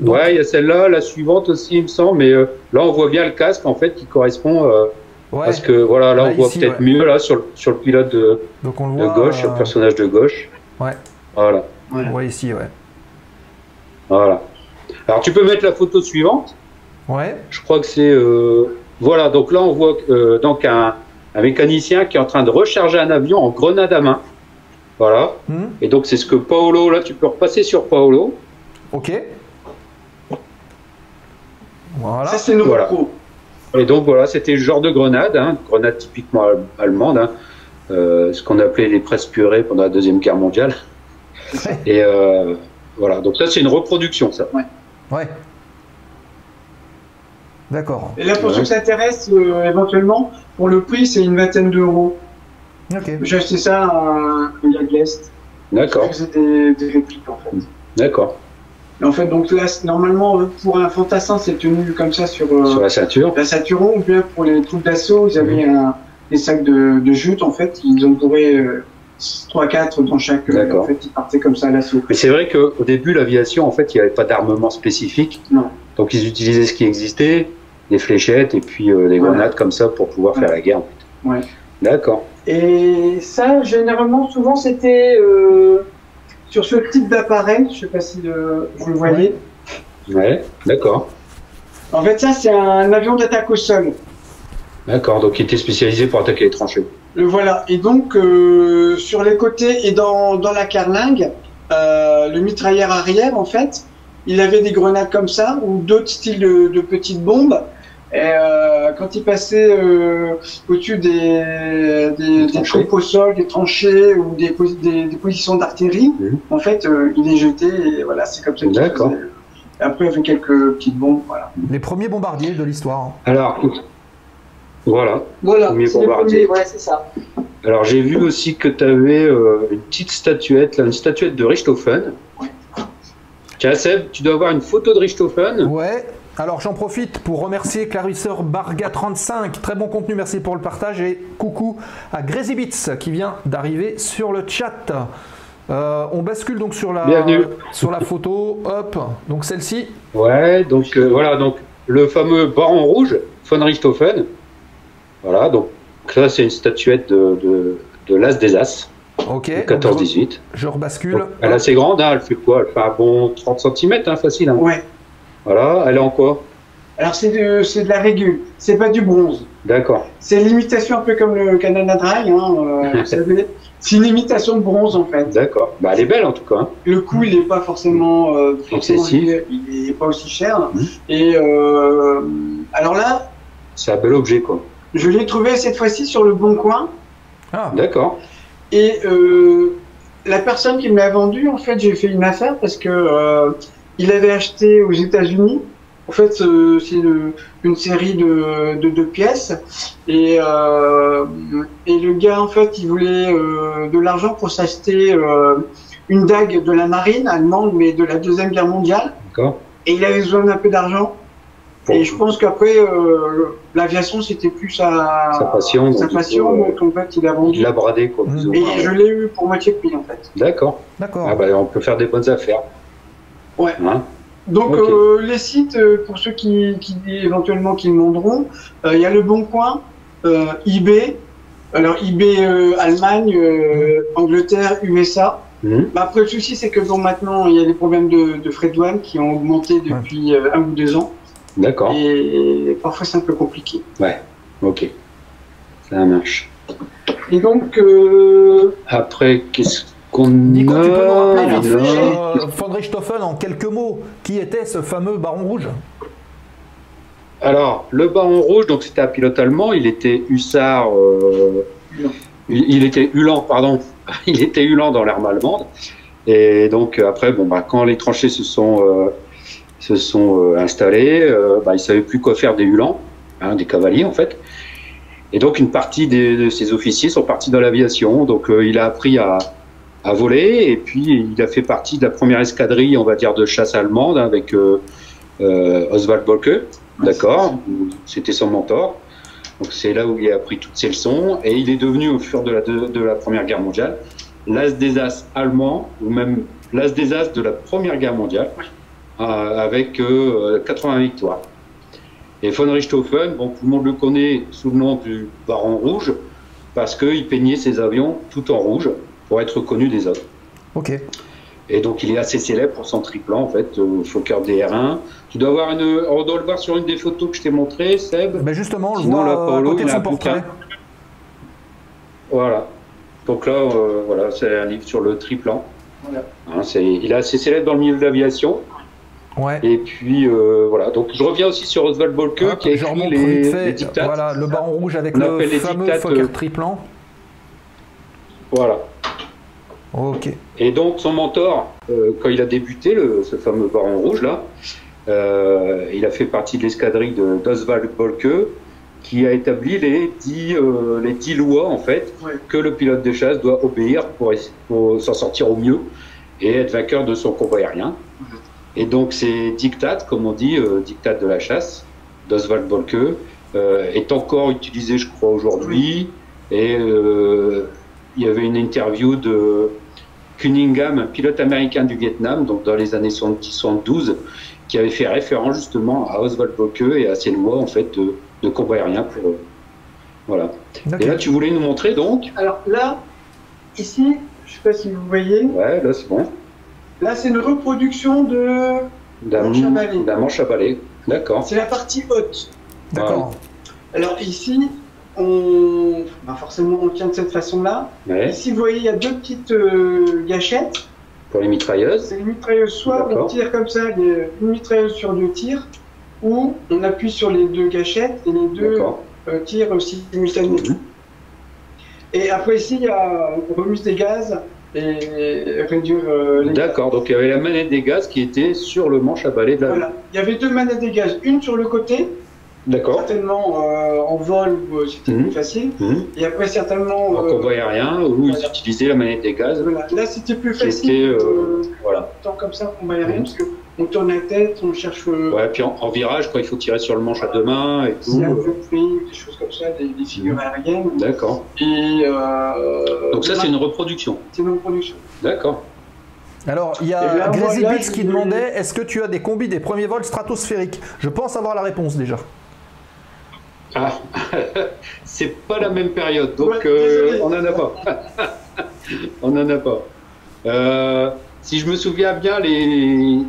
Donc- Ouais, il y a celle-là, la suivante aussi, il me semble, mais là on voit bien le casque en fait qui correspond. Ouais. Parce que voilà, là Là, on voit ici, peut-être ouais. mieux là sur le pilote de Donc on le voit. gauche, sur le personnage de gauche. Ouais. Voilà. On le voit ici, ouais. Voilà. Alors tu peux mettre la photo suivante. Ouais. Je crois que c'est voilà. Donc là on voit donc un mécanicien qui est en train de recharger un avion en grenade à main. Voilà. Et donc c'est ce que Paolo, là tu peux repasser sur Paolo. Ok. Voilà. Ça, c'est une Voilà. repro. Et donc voilà, c'était le genre de grenade, hein, grenade typiquement allemande, hein, ce qu'on appelait les presses purées pendant la Deuxième Guerre mondiale. Et voilà, donc ça c'est une reproduction, ça. Ouais. D'accord. Et là, pour Ouais. ceux que ça intéresse, éventuellement, pour le prix, c'est une vingtaine d'euros. Ok. J'ai acheté ça à un Gag Lest. D'accord, C'est des répliques, en fait. d'accord. Et en fait, donc là, normalement, pour un fantassin, c'est tenu comme ça sur Sur la ceinture. la ceinturon, ou bien pour les troupes d'assaut, ils avaient des sacs de jute, en fait, ils en pourraient 3-4 dans chaque. D'accord. En fait, ils partaient comme ça à l'assaut. Mais c'est vrai qu'au début, l'aviation, en fait, il n'y avait pas d'armement spécifique. Non. Donc ils utilisaient ce qui existait, des fléchettes et puis des grenades comme ça pour pouvoir faire la guerre. En fait. Ouais. D'accord. Et ça, généralement, souvent, c'était sur ce type d'appareil. Je sais pas si vous le voyez. Ouais, d'accord. En fait, ça, c'est un avion d'attaque au sol. D'accord, donc il était spécialisé pour attaquer les tranchées. Voilà. Et donc, sur les côtés et dans la carlingue, le mitrailleur arrière, en fait, il avait des grenades comme ça ou d'autres styles de petites bombes. Et quand il passait au-dessus des troupes au sol, des tranchées ou des positions d'artillerie, en fait, il les jetait et voilà, c'est comme ça qu'il D'accord. faisait. Et après, il y avait quelques petites bombes, voilà. Les premiers bombardiers de l'histoire. Alors, voilà. Voilà, Premier c'est les bombardier. premiers, ouais, c'est ça. Alors j'ai vu aussi que tu avais une petite statuette, là, une statuette de Richthofen. Tiens Seb, tu dois avoir une photo de Richthofen. Ouais. Alors j'en profite pour remercier Clarisseur Barga35, très bon contenu, merci pour le partage, et coucou à Grezibits qui vient d'arriver sur le chat. On bascule donc sur la photo, hop, donc celle-ci. Ouais, donc voilà, donc le fameux Baron Rouge, von Richthofen. Voilà, donc ça c'est une statuette de l'As des As, Ok. 14-18. Je rebascule. Elle est assez grande, hein, elle fait quoi? Elle fait un bon 30 cm, hein, facile. Hein. Ouais. Voilà, elle est en quoi? Alors c'est de la régule, c'est pas du bronze. D'accord. C'est l'imitation un peu comme le Canada Dry, hein, vous savez. C'est une imitation de bronze en fait. D'accord. Bah, elle est belle en tout cas. Hein. Le coût il n'est pas forcément, Excessif. il est pas aussi cher. Et alors là, C'est un bel objet quoi. je l'ai trouvé cette fois-ci sur le Bon Coin. Ah, D'accord. Et la personne qui me l'a vendu, en fait, j'ai fait une affaire parce que il avait acheté aux États-Unis. En fait, c'est une série de pièces et le gars, en fait, il voulait de l'argent pour s'acheter une dague de la marine allemande, mais de la Deuxième Guerre mondiale. D'accord. Et il avait besoin d'un peu d'argent. Et je pense qu'après, l'aviation, c'était plus sa passion. Sa donc, passion, du coup, donc en fait, il a vendu. il l'a bradé quoi. Plus ou Et moins. je l'ai eu pour moitié de prix, en fait. D'accord. d'accord. Ah bah, on peut faire des bonnes affaires. Ouais. Hein. Donc Ok. les sites, pour ceux qui éventuellement qui demanderont, il y a le Bon Coin, eBay, alors eBay Allemagne, Angleterre, USA. Bah, après le souci c'est que bon maintenant il y a des problèmes de frais de douane qui ont augmenté depuis 1 ou 2 ans. D'accord. Et parfois c'est un peu compliqué. Ouais. Ok. Ça marche. Et donc Après, qu'est-ce qu'on Nico, tu peux nous rappeler a vite fait, alors von Richthofen en quelques mots, qui était ce fameux Baron Rouge? Alors, le Baron Rouge, donc c'était un pilote allemand, il était hussard, il était Ulan, pardon, il était Ulan dans l'arme allemande. Et donc après, bon bah quand les tranchées se sont Ils se sont installés, ils ne savaient plus quoi faire des Uhlans, hein, des cavaliers en fait. Et donc une partie de ces officiers sont partis dans l'aviation. Donc il a appris à voler et puis il a fait partie de la première escadrille, on va dire, de chasse allemande avec Oswald Bölke, d'accord, c'était son mentor. Donc c'est là où il a appris toutes ses leçons et il est devenu au fur de la Première Guerre mondiale l'as des as allemand ou même l'as des as de la Première Guerre mondiale avec 80 victoires. Et von Richthofen, bon, tout le monde le connaît sous le nom du Baron Rouge parce qu'il peignait ses avions tout en rouge pour être reconnu des autres. Ok. Et donc il est assez célèbre pour son triplan en fait, Fokker DR1. Tu dois avoir on doit le voir sur une des photos que je t'ai montrées, Seb. Ben justement, on le Sinon, voit là, à Paolo, côté il de a son un bouquin. portrait. Voilà. Donc là, voilà, c'est un livre sur le triplan. Voilà. Hein, il est assez célèbre dans le milieu de l'aviation. Ouais. Et puis voilà. Donc je reviens aussi sur Oswald Bölke Hop, qui a je écrit remonte vite fait. les dictates. Voilà, le Baron Rouge avec On le appelle les fameux dictates, Fokker triplan. Voilà. Ok. Et donc son mentor, quand il a débuté, ce fameux Baron Rouge là, il a fait partie de l'escadrille d'Oswald Bölke, qui a établi les 10 lois en fait que le pilote de chasse doit obéir pour s'en sortir au mieux et être vainqueur de son convoi aérien. Et donc ces dictats, comme on dit, dictats de la chasse d'Oswald Bölke, est encore utilisé, je crois, aujourd'hui. Et il y avait une interview de Cunningham, un pilote américain du Vietnam, donc dans les années 70-72, qui avait fait référence justement à Oswald Bölke et à ses lois en fait de combat aérien pour voilà. Et là, tu voulais nous montrer donc. Alors là, ici, je sais pas si vous voyez. Ouais, là c'est bon. Là, c'est une reproduction d'un manche à balai. D'accord. C'est la partie haute. D'accord. Alors ici, forcément, on tient de cette façon-là. Ouais. Ici, vous voyez, il y a deux petites gâchettes. Pour les mitrailleuses. C'est les mitrailleuses. Soit on tire comme ça, une mitrailleuse sur 2 tirs, ou on appuie sur les 2 gâchettes et les 2 tirs simultanément. Et après ici, il y a remise des gaz et réduire les D'accord, donc il y avait la manette des gaz qui était sur le manche à balai de la. Voilà. Il y avait 2 manettes des gaz, une sur le côté. D'accord. Certainement en vol où c'était plus facile. Et après certainement en convoi aérien où ils utilisaient la manette des gaz. Voilà. Là c'était plus facile. Voilà. Tant comme ça en convoi aérien parce qu'on tourne la tête, on cherche. Ouais, puis en virage, quoi, il faut tirer sur le manche à 2 mains et tout. Il y a un peu de prix, des choses comme ça, des figures aériennes. D'accord. Et donc ça c'est une reproduction. C'est une reproduction. D'accord. Alors, il y a Glazy Beats qui demandait est-ce que tu as des combis des premiers vols stratosphériques? Je pense avoir la réponse déjà. Ah, c'est pas la même période, donc on n'en a pas. On n'en a pas. Si je me souviens bien, les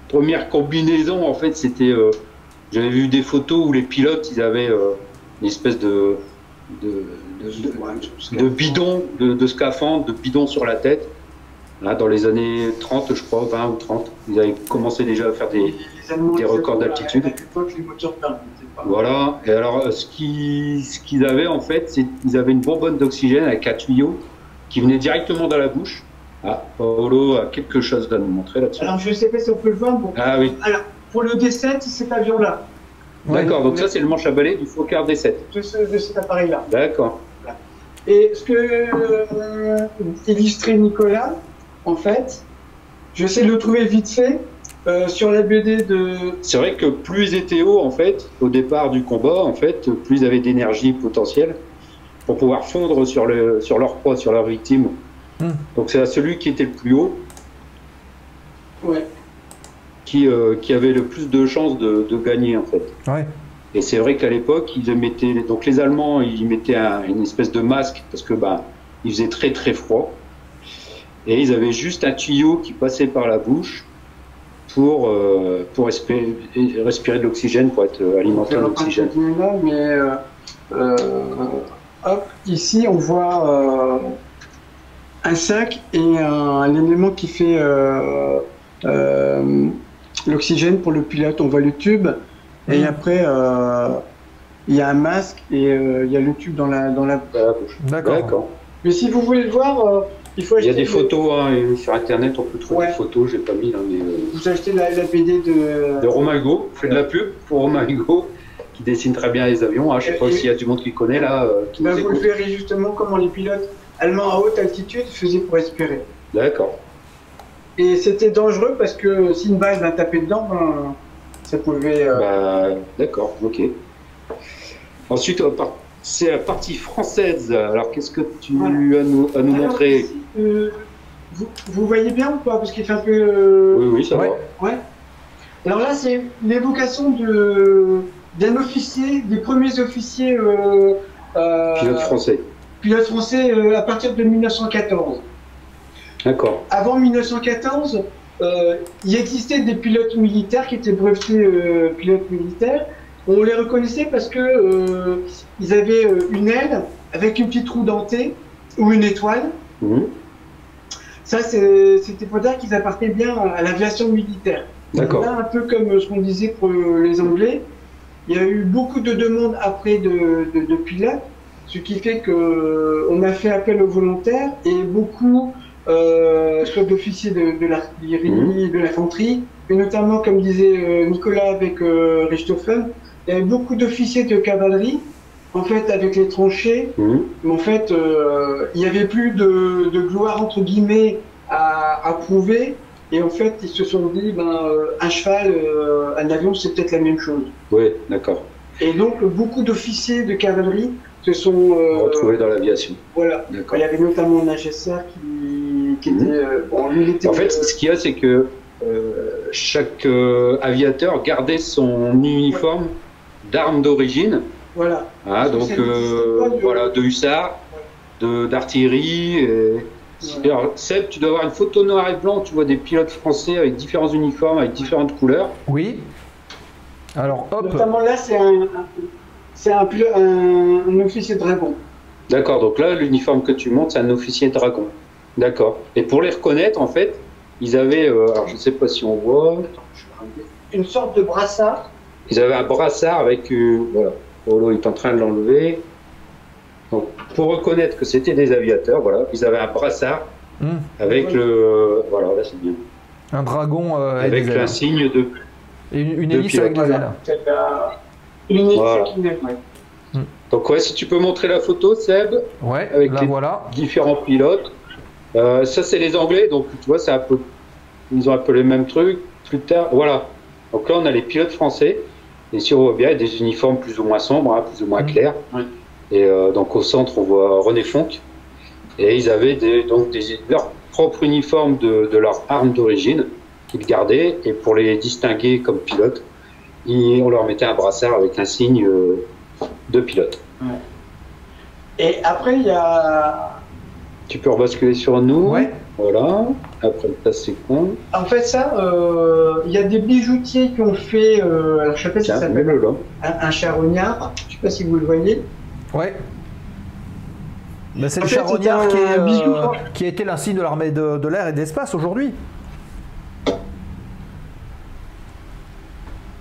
premières combinaisons, en fait, c'était. J'avais vu des photos où les pilotes, ils avaient une espèce de bidon, de scaphandre, de bidon sur la tête. Là, dans les années 30, je crois, 20 ou 30, ils avaient commencé déjà à faire des records d'altitude. Voilà, et alors ce qu'ils avaient en fait, c'est qu'ils avaient une bonbonne d'oxygène avec un tuyau qui venait directement dans la bouche. Ah, Paolo a quelque chose à nous montrer là-dessus. Alors je ne sais pas si on peut le voir. Bon. Ah oui. Alors, pour le D7, c'est cet avion-là. D'accord, donc ça c'est le manche à balai du Fokker D7. De cet appareil-là. D'accord. Voilà. Et ce que illustrait Nicolas, en fait, j'essaie de le trouver vite fait. Sur la BD de... C'est vrai que plus ils étaient hauts, en fait, au départ du combat, en fait, plus ils avaient d'énergie potentielle pour pouvoir fondre sur leur proie, sur leur victime. Donc c'est à celui qui était le plus haut qui avait le plus de chances de gagner, en fait. Ouais. Et c'est vrai qu'à l'époque, ils mettaient... Donc les Allemands, ils mettaient une espèce de masque parce que il faisait très très froid. Et ils avaient juste un tuyau qui passait par la bouche pour respirer de l'oxygène, pour être alimenté en oxygène. Mais hop, ici on voit un sac et un élément qui fait l'oxygène pour le pilote. On voit le tube et après il y a un masque et il y a le tube dans la bouche. D'accord. Mais si vous voulez le voir, Il faut Il y a acheter des photos hein, et sur internet, on peut trouver Ouais. des photos, j'ai pas mis là, mais. Vous achetez la BD De Romain Hugo, fait de la pub pour Romain Hugo, qui dessine très bien les avions. Hein. Je sais pas Et- s'il y a du monde qui connaît là, qui Bah, nous vous le écoute. verrez justement comment les pilotes allemands à haute altitude faisaient pour respirer. D'accord. Et c'était dangereux parce que si une balle va taper dedans, ben, ça pouvait. Bah, d'accord, ok. Ensuite, on va passer à la partie française. Alors, qu'est-ce que tu Voilà. as nous Alors, montrer? ici, vous voyez bien ou pas? Parce qu'il fait un peu. Oui, ça Ouais. va. Ouais. Alors là, c'est l'évocation d'un officier, des premiers officiers Pilote français. pilotes français à partir de 1914. D'accord. Avant 1914, il existait des pilotes militaires qui étaient brevetés pilotes militaires. On les reconnaissait parce que ils avaient une aile avec une petite roue dentée ou une étoile. Mhm. Ça, c'était pour dire qu'ils appartenaient bien à l'aviation militaire. D'accord. Là, un peu comme ce qu'on disait pour les Anglais, il y a eu beaucoup de demandes après de pilotes, ce qui fait qu'on a fait appel aux volontaires et beaucoup, soit d'officiers de l'artillerie, de l'infanterie, et notamment, comme disait Nicolas avec Richthofen, il y avait beaucoup d'officiers de cavalerie, en fait, avec les tranchées, Mhm. mais en fait, il n'y avait plus de gloire, entre guillemets, à prouver. Et en fait, ils se sont dit, un cheval, un avion, c'est peut-être la même chose. Oui, d'accord. Et donc, beaucoup d'officiers de cavalerie se sont... Retrouvé dans l'aviation. voilà. D'accord. Il y avait notamment Nagesser qui était... bon, lui, il était... En fait, ce qu'il y a, c'est que chaque aviateur gardait son uniforme d'armes d'origine. voilà. Ah, donc C'est pas du- voilà, de hussards, d'artillerie. Alors, Seb, tu dois avoir une photo noir et blanc, tu vois des pilotes français avec différents uniformes, avec différentes couleurs. Oui. Alors, hop. Notamment là, c'est un officier dragon. D'accord, donc là, l'uniforme que tu montes, c'est un officier dragon. D'accord. Et pour les reconnaître, en fait, ils avaient, alors je ne sais pas si on voit, Une sorte de brassard. ils avaient un brassard avec, voilà, Polo est en train de l'enlever. Donc, pour reconnaître que c'était des aviateurs, voilà, ils avaient un brassard avec le, voilà, là c'est bien, Un dragon avec avec des ailes. l'insigne de, Et une de hélice avec des pilote. ailes. C'est une Voilà. ouais. Donc ouais, si tu peux montrer la photo, Seb, Ouais, avec là les voilà. différents pilotes. Ça c'est les Anglais, donc tu vois, c'est un peu, ils ont un peu les mêmes trucs. Plus tard, voilà. Donc là on a les pilotes français. Et si on voit bien, il y a des uniformes plus ou moins sombres, hein, plus ou moins clairs. Ouais. Et donc au centre, on voit René Fonck. Et ils avaient leur propre uniforme de leur arme d'origine qu'ils gardaient. Et pour les distinguer comme pilotes, on leur mettait un brassard avec l'insigne de pilote. Et après, il y a... Tu peux rebasculer sur nous. Ouais. Voilà. Après, ça c'est con. En fait, ça, il y a des bijoutiers qui ont fait... alors, je sais pas si ça Tiens, s'appelle mets-le là. un charognard. Je sais pas si vous le voyez. Ouais. Ben, c'est En le fait, charognard c'est un bijou. qui a été l'insigne de l'armée de l'air et de l'espace aujourd'hui.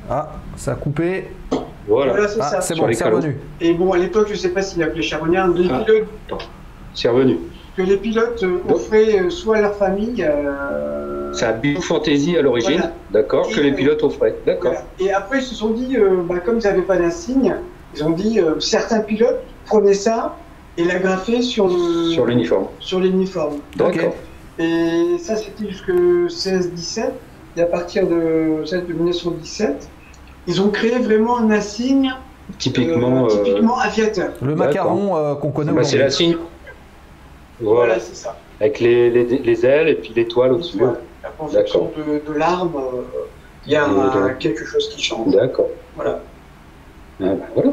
Ah, ça a coupé. Voilà. Voilà, c'est Ah, ça. c'est Sur bon, les c'est calots. revenu. Et bon, à l'époque, je sais pas s'il appelait charognard. Les Ah. pilotes, C'est revenu. que les pilotes offraient soit à leur famille... C'est un bijou fantaisie à l'origine, Voilà. d'accord, que Et, les pilotes offraient. D'accord. voilà. Et après, ils se sont dit, comme ils n'avaient pas d'insigne, ils ont dit, certains pilotes prenaient ça et l'agrafaient sur Sur l'uniforme. sur l'uniforme. D'accord. Et ça, c'était jusque 16-17. Et à partir de 1917, ils ont créé vraiment un insigne Typiquement, typiquement aviateur. Le D'accord. macaron qu'on connaît bah, c'est aujourd'hui. la signe. Voilà. Voilà, c'est ça. Avec les ailes et puis l'étoile au-dessus. Voilà. En fonction de l'arbre, il y a quelque chose qui change. D'accord. Voilà. Ah, bah, voilà.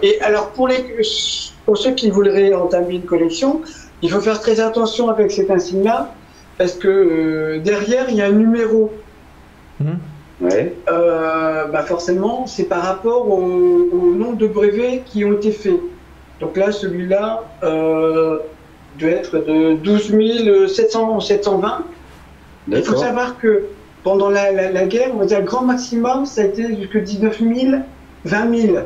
Et alors, pour ceux qui voudraient entamer une collection, il faut faire très attention avec cet insigne-là, parce que derrière, il y a un numéro. Ouais. Forcément, c'est par rapport au nombre de brevets qui ont été faits. Donc là, celui-là doit être de 12 720. Il faut D'accord. savoir que pendant la guerre, on va dire le grand maximum, ça a été jusqu'à 19 000, 20 000.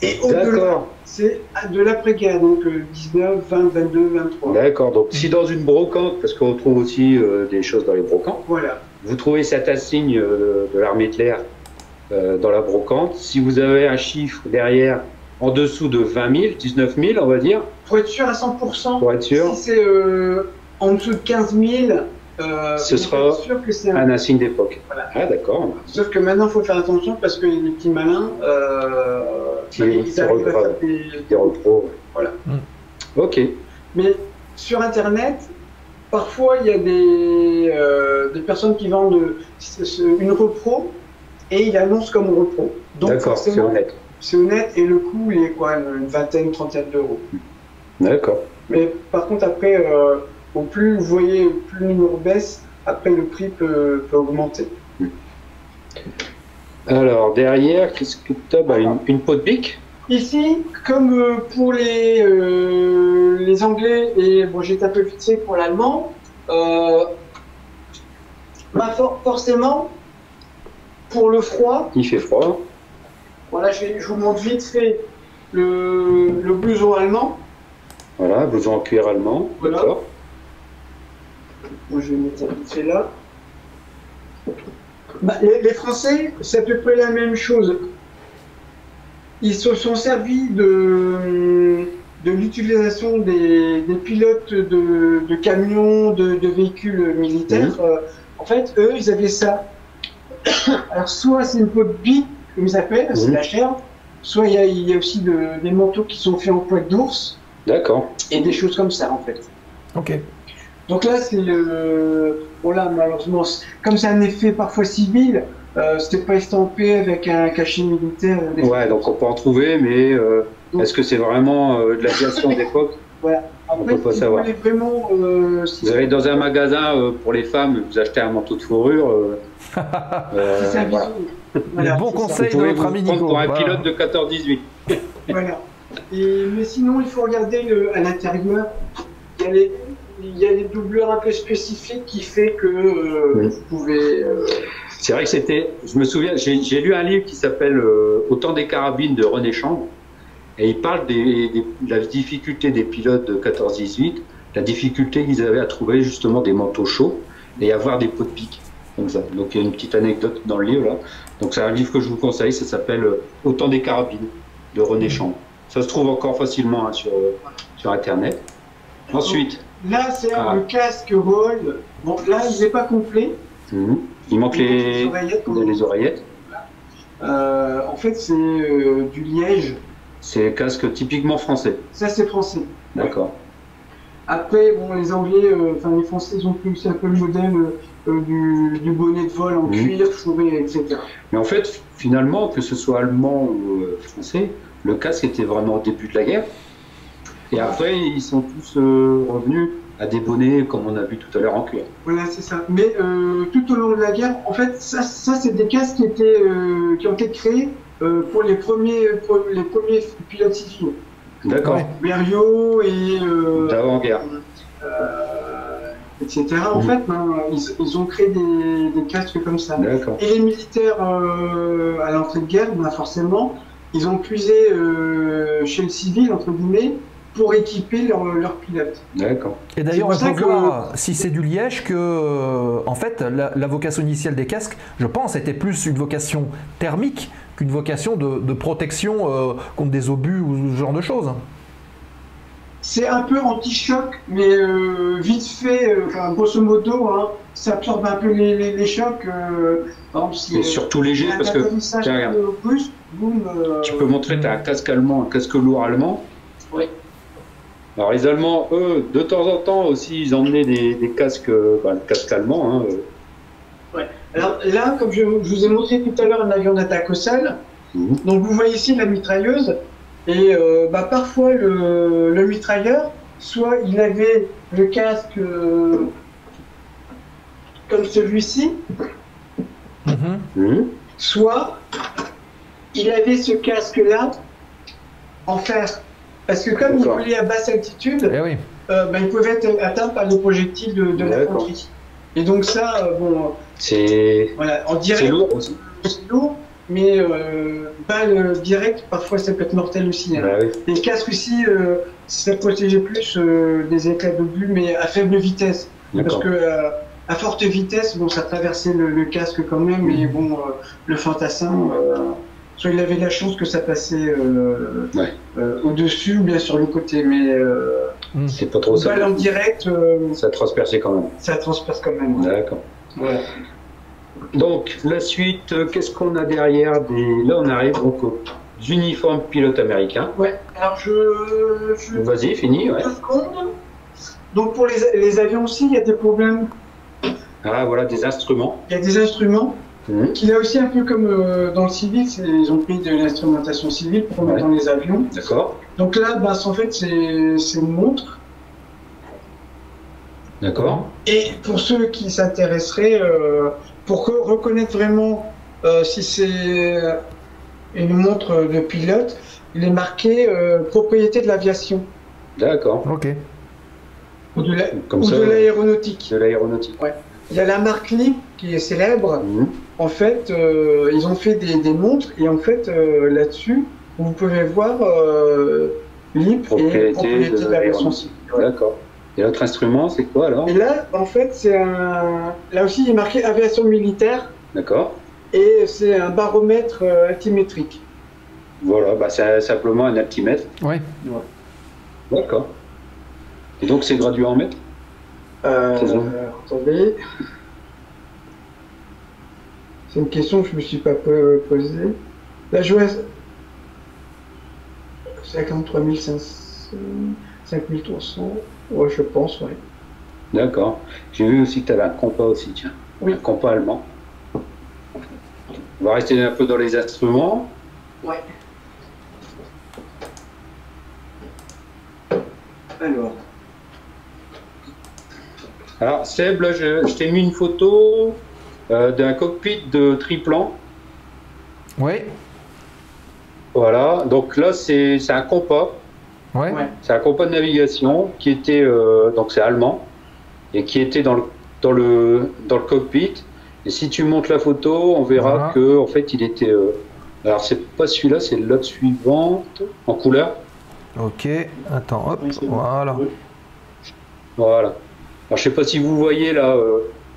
Et au-delà, D'accord. c'est de l'après-guerre, donc 19, 20, 22, 23. D'accord. Donc, si dans une brocante, parce qu'on trouve aussi des choses dans les brocantes, Voilà. vous trouvez cet insigne de l'armée de l'air dans la brocante, si vous avez un chiffre derrière en dessous de 20 000, 19 000, on va dire, Pour être sûr à 100%, pour être sûr, si c'est en dessous de 15 000, Ce on sera peut être sûr que c'est un insigne d'époque. Voilà. Ah, d'accord. Sauf que maintenant, il faut faire attention parce que les petits malins, Qui ils arrivent à faire Des repros. Voilà. Ok. Mais sur Internet, parfois, il y a des personnes qui vendent une repro et ils annoncent comme repro. Donc, D'accord, c'est forcément, honnête. c'est honnête et le coût, il est quoi, une vingtaine, trentaine d'euros. D'accord. Mais par contre, après, au plus vous voyez, plus le numéro baisse, après le prix peut augmenter. Alors, derrière, qu'est-ce que tu as une peau de bique. Ici, comme pour les Anglais, et bon, j'étais un peu fixé pour l'allemand, forcément, pour le froid, Il fait froid. voilà, je vous montre vite fait le blouson allemand. Voilà, blouson en cuir allemand. Voilà. D'accord. Moi, je vais mettre ça vite fait là. Bah, les Français, c'est à peu près la même chose. Ils se sont servis de l'utilisation des pilotes de camions, de véhicules militaires. En fait, eux, ils avaient ça. Alors, soit c'est une peau de bique, comme ils appellent, c'est la chair, soit il y a aussi des manteaux qui sont faits en poils d'ours, D'accord. et des choses comme ça, en fait. Ok. Donc là, c'est bon là, malheureusement, comme c'est un effet parfois civil, c'était pas estampé avec un cachet militaire. Ouais, donc on peut en trouver, mais est-ce que c'est vraiment de l'aviation d'époque? Voilà. Après, peut pas si savoir. vous voulez vraiment, si Vous allez dans un magasin pour les femmes, vous achetez un manteau de fourrure. c'est un voilà. bisou. Voilà, Les bons c'est ça. conseils Vous pouvez de notre vous ami prendre Nico. pour un Voilà. pilote de 14-18. Voilà. Mais sinon, il faut regarder à l'intérieur. Il y a les doubleurs un peu spécifiques qui fait que Oui. vous pouvez. C'est vrai que c'était. Je me souviens, j'ai lu un livre qui s'appelle Au temps des carabines de René Chambre, et il parle de la difficulté des pilotes de 14-18, la difficulté qu'ils avaient à trouver justement des manteaux chauds et avoir des pots de pique comme ça. Donc il y a une petite anecdote dans le livre là. Donc c'est un livre que je vous conseille, ça s'appelle Au temps des carabines de René Chambre. Ça se trouve encore facilement sur Internet. Ensuite, Là, c'est le casque Roll. Bon, là, il n'est pas complet. il manque les oreillettes. En fait, c'est du liège. C'est casque typiquement français. Ça, c'est français. D'accord. Après, bon, les Anglais, enfin les Français, ils ont pris aussi un peu le modèle du bonnet de vol en cuir, fourré, etc. Mais en fait, finalement, que ce soit allemand ou français, le casque était vraiment au début de la guerre. Et après, ils sont tous revenus à des bonnets, comme on a vu tout à l'heure, en cuir. Voilà, c'est ça. Mais tout au long de la guerre, en fait, ça c'est des casques qui ont été créés pour les premiers pilotes civils. D'accord. Berriot et D'avant-guerre. etc. En fait, ils ont créé des casques comme ça. D'accord. Et les militaires à l'entrée de guerre, forcément, ils ont puisé chez le civil, entre guillemets, pour équiper leurs pilotes. D'accord. Et d'ailleurs, C'est on pour peut ça que- voir, si c'est du liège, que en fait, la vocation initiale des casques, je pense, était plus une vocation thermique qu'une vocation de protection contre des obus ou ce genre de choses. C'est un peu anti-choc, mais vite fait, grosso modo, hein, ça absorbe un peu les chocs. Par exemple, si, Et surtout léger, parce que tiens, regarde. brusque, boum, Tu peux montrer, tu as un casque allemand, un casque lourd allemand. Oui. Alors les Allemands, eux, de temps en temps aussi, ils emmenaient des casques, le casque allemand. Hein, Ouais. Alors là, comme je vous ai montré tout à l'heure un avion d'attaque au sol, donc vous voyez ici la mitrailleuse, et parfois le mitrailleur, soit il avait le casque comme celui-ci, soit il avait ce casque-là en fer. Parce que comme il volait à basse altitude, Eh oui. ils pouvaient être atteints par les projectiles de l'infanterie. Et donc ça, c'est voilà, on dirait lourd aussi. c'est lourd, mais balle directe, parfois ça peut être mortel aussi. Hein. Bah oui. Les casques aussi, ça protégeait plus des éclats d'obus, mais à faible vitesse. Parce D'accord. que à forte vitesse, bon, ça traversait le casque quand même, mais bon, le fantassin, soit il avait la chance que ça passait au-dessus ou bien sur le côté, mais C'est pas trop ça. balle en direct, Ça transperçait quand même. ça transperce quand même. Ouais. D'accord. Voilà. Donc, la suite, qu'est-ce qu'on a derrière Là, on arrive donc aux uniformes pilotes américains. Ouais, alors je... Vas-y, fini, ouais. 2 secondes. Donc pour les avions aussi, il y a des problèmes. Ah, voilà, des instruments. Il y a des instruments Mhm. qui, là aussi, un peu comme dans le civil, ils ont pris de l'instrumentation civile pour mettre dans les avions. D'accord. Donc là, bah, en fait, c'est une montre. D'accord. Et pour ceux qui s'intéresseraient, pour reconnaître vraiment si c'est une montre de pilote, il est marqué propriété de l'aviation D'accord. Ok. ou de Comme ça, l'aéronautique. de l'aéronautique. Ouais. Il y a la marque LIP qui est célèbre. Mhm. En fait, ils ont fait des montres et en fait, là-dessus, vous pouvez voir LIP et propriété de l'aviation civile. D'accord. Et l'autre instrument, c'est quoi alors? Et là, en fait, c'est un. Là aussi, il est marqué aviation militaire D'accord. et c'est un baromètre altimétrique. Voilà, bah, c'est simplement un altimètre. Ouais. D'accord. Et donc, c'est gradué en mètres? C'est ça. Attendez. C'est une question que je me suis pas posée. La joueuse. 53 500, 5300. Ouais, je pense, ouais. D'accord. J'ai vu aussi que tu avais un compas aussi, tiens. Oui. Un compas allemand. On va rester un peu dans les instruments. Ouais. Alors, Seb, là, je t'ai mis une photo d'un cockpit de triplan. Ouais. Voilà. Donc là, c'est un compas. Ouais. Ouais. C'est un compas de navigation qui était, donc c'est allemand, et qui était dans le cockpit. Et si tu montes la photo, on verra Voilà. que en fait, il était. Alors, c'est pas celui-là, c'est l'autre suivante en couleur. Ok. Attends, hop. Oui, c'est bon. Voilà. Voilà. Alors, je sais pas si vous voyez là,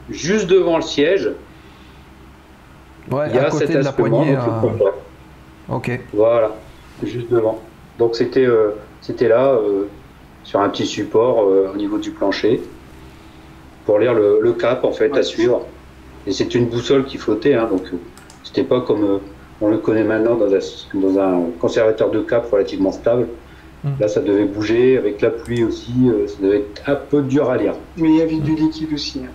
juste devant le siège, Ouais, il y a à côté cet de la instrument. poignée. Donc, le compas. Ok. Voilà, juste devant. Donc c'était là, sur un petit support au niveau du plancher, pour lire le cap en fait à suivre. Et c'est une boussole qui flottait, hein, donc c'était pas comme on le connaît maintenant dans un conservateur de cap relativement stable. Là ça devait bouger, avec la pluie aussi, ça devait être un peu dur à lire, Mais il y avait du liquide aussi, hein,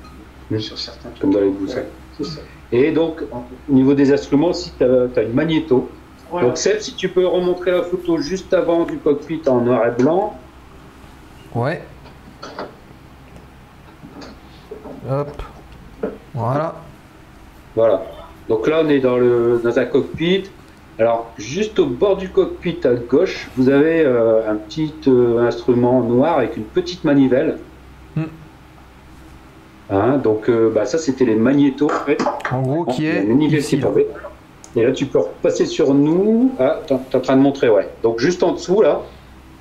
Mm. sur certains trucs. comme dans les boussoles. C'est ça. Et donc au niveau des instruments aussi, tu as une magnéto. Voilà. Donc Seb, si tu peux remontrer la photo juste avant du cockpit en noir et blanc. Ouais. Hop. Voilà. Voilà. Donc là, on est dans un cockpit. Alors, juste au bord du cockpit à gauche, vous avez un petit instrument noir avec une petite manivelle. Mm. Hein, donc, bah, ça, c'était les magnétos. En fait. En gros, qui est La manivelle ici. qui est Là. tombée. Et là, tu peux repasser sur nous. Ah, t'es en train de montrer, ouais. Donc, juste en dessous, là,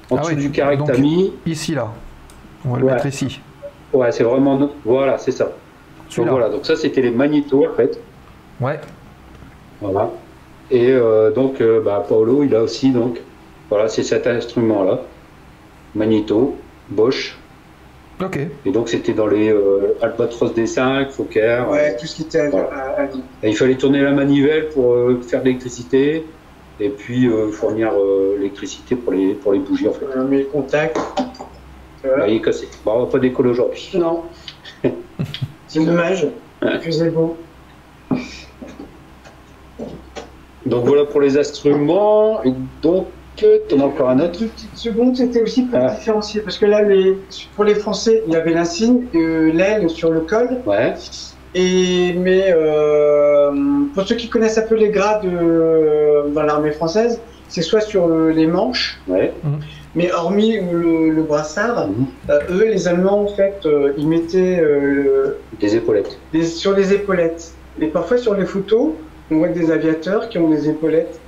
en Ah dessous ouais, du carré que donc- t'as mis. Ici, là. On va le Ouais. mettre ici. Ouais, c'est vraiment. Voilà, c'est ça. Donc, Celui-là. voilà. Donc, ça, c'était les magnétos, en fait. Ouais. Voilà. Et donc, bah, Paolo, il a aussi, donc, voilà, c'est cet instrument-là, magnéto, Bosch. Ok. Et donc, c'était dans les Albatros D5, Fokker. Ouais, tout ce qui était Voilà. à dire. Et il fallait tourner la manivelle pour faire de l'électricité et puis fournir l'électricité pour les bougies, en fait. On met le contact. Là, il est cassé. Bon, on va pas décoller aujourd'hui. Non. C'est dommage. Ouais. Il faisait beau. Donc, voilà pour les instruments. Et donc, tu en as encore un autre. Deux petites secondes, c'était aussi pour Ah. différencier. Parce que là, pour les Français, il y avait l'insigne, l'aile sur le col. Ouais, Mais pour ceux qui connaissent un peu les grades dans l'armée française, c'est soit sur les manches, ouais. mais hormis le brassard, Mhm. eux, les Allemands, en fait, ils mettaient Des épaulettes. sur les épaulettes. Et parfois, sur les photos, on voit des aviateurs qui ont des épaulettes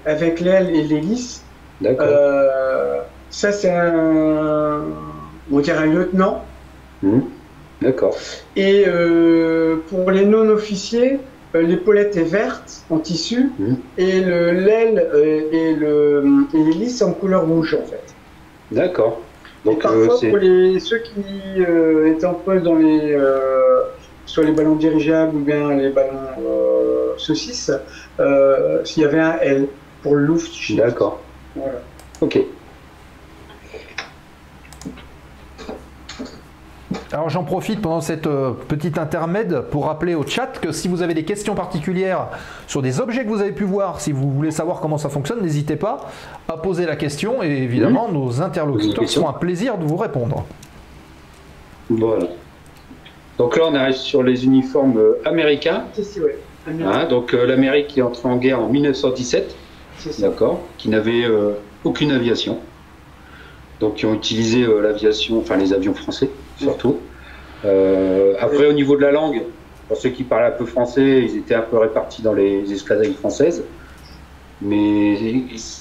avec l'aile et l'hélice. D'accord. Ça, c'est on dirait un lieutenant. D'accord. Et pour les non-officiers, l'épaulette est verte en tissu et l'aile et l'hélice en couleur rouge en fait. D'accord. Donc, et parfois pour ceux qui étaient en poste dans soit les ballons dirigeables ou bien les ballons saucisses, s'il y avait un L pour le Luft. D'accord. Voilà. Ok. Alors j'en profite pendant cette petite intermède pour rappeler au chat que si vous avez des questions particulières sur des objets que vous avez pu voir, si vous voulez savoir comment ça fonctionne, n'hésitez pas à poser la question et évidemment nos interlocuteurs seront un plaisir de vous répondre. Voilà. Donc là on arrive sur les uniformes américains. Ouais. Hein, donc l'Amérique qui est entrée en guerre en 1917, d'accord, qui n'avait aucune aviation. Donc qui ont utilisé l'aviation, enfin les avions français surtout. Après au niveau de la langue, pour ceux qui parlaient un peu français, ils étaient un peu répartis dans les escadrilles françaises. Mais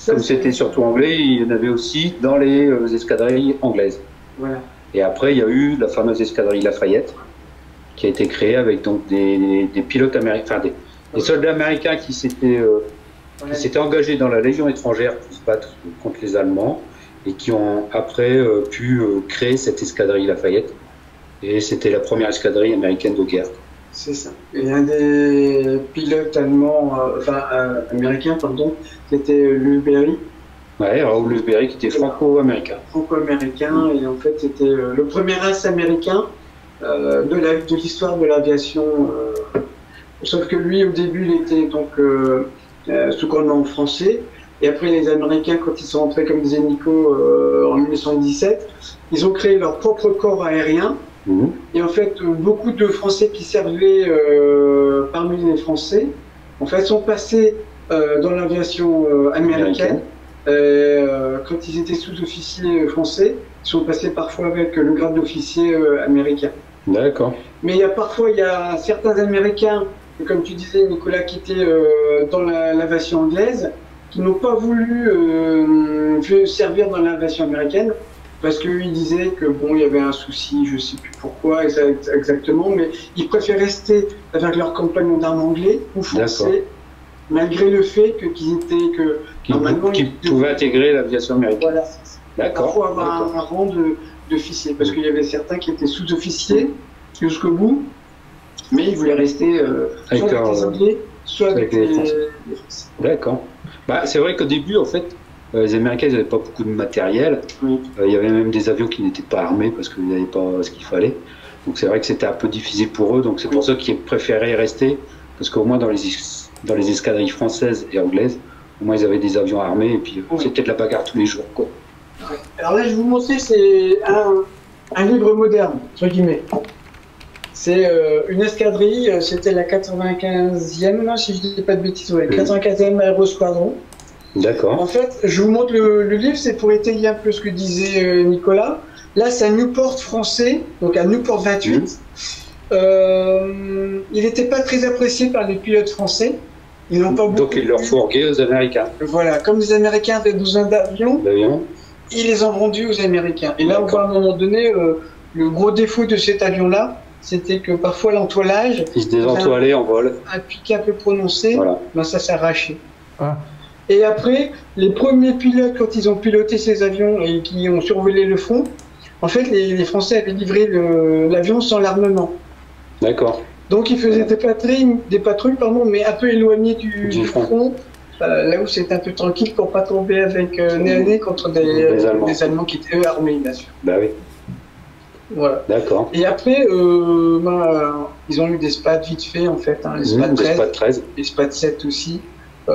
comme c'était surtout anglais, il y en avait aussi dans les escadrilles anglaises. Voilà. Et après il y a eu la fameuse escadrille Lafayette, qui a été créée avec donc des pilotes américains, enfin des soldats américains qui s'étaient engagés dans la Légion étrangère pour se battre contre les Allemands et qui ont après pu créer cette escadrille Lafayette. Et c'était la première escadrille américaine de guerre. C'est ça. Et un des pilotes allemands, américains, pardon, c'était Louis Berry. Ouais, Raoul Louis Berry qui était franco-américain. Franco-américain, et en fait c'était le premier as américain de l'histoire de l'aviation. Sauf que lui, au début, il était donc sous commandement français. Et après, les Américains, quand ils sont entrés, comme disait Nico, en 1917, ils ont créé leur propre corps aérien. Et en fait, beaucoup de Français qui servaient parmi les Français, en fait, sont passés dans l'aviation américaine. Quand ils étaient sous-officiers français, ils sont passés parfois avec le grade d'officier américain. D'accord. Mais il y a certains Américains, comme tu disais, Nicolas, qui étaient dans l'aviation anglaise, qui n'ont pas voulu servir dans l'aviation américaine, parce qu'ils disaient que bon, il y avait un souci, je ne sais plus pourquoi exactement, mais ils préfèrent rester avec leurs compagnons d'armes anglais ou français, malgré le fait qu'ils pouvaient intégrer l'aviation américaine. Voilà. D'accord. Parfois avoir un rang d'officier, parce qu'il y avait certains qui étaient sous-officiers jusqu'au bout, mais ils voulaient rester soit avec les Anglais, soit avec les Français. D'accord. Bah, c'est vrai qu'au début, en fait, les Américains n'avaient pas beaucoup de matériel. Il y avait même des avions qui n'étaient pas armés parce qu'ils n'avaient pas ce qu'il fallait. Donc c'est vrai que c'était un peu difficile pour eux. Donc c'est pour ça qu'ils préféraient rester, parce qu'au moins dans les escadrilles françaises et anglaises, au moins ils avaient des avions armés et puis c'était de la bagarre tous les jours, quoi. Alors là, je vais vous montrer, c'est un livre moderne, entre guillemets. C'est une escadrille, c'était la 95e, là, si je ne dis pas de bêtises, 95e Aérosquadron. D'accord. En fait, je vous montre le livre, c'est pour étayer un peu ce que disait Nicolas. Là, c'est un Newport français, donc un Newport 28. Il n'était pas très apprécié par les pilotes français. Ils n'ont pas beaucoup. Donc ils leur fourguaient aux Américains. Voilà, comme les Américains avaient besoin d'avions, ils les ont vendus aux Américains. Et là, on voit à un moment donné, le gros défaut de cet avion-là, c'était que parfois l'entoilage, il se désentoilait en vol. Un pic un peu prononcé, ben ça s'arrachait. Ah. Et après, les premiers pilotes, quand ils ont piloté ces avions et qui ont survolé le front, en fait, les Français avaient livré l'avion sans l'armement. D'accord. Donc ils faisaient des patrouilles, mais un peu éloignées du front, là où c'était un peu tranquille pour pas tomber avec nez à nez contre des Allemands qui étaient armés, bien sûr. Bah oui. Voilà. D'accord. Et après, ils ont eu des SPAD vite fait, en fait, les SPAD 13, les SPAD 7 aussi. Il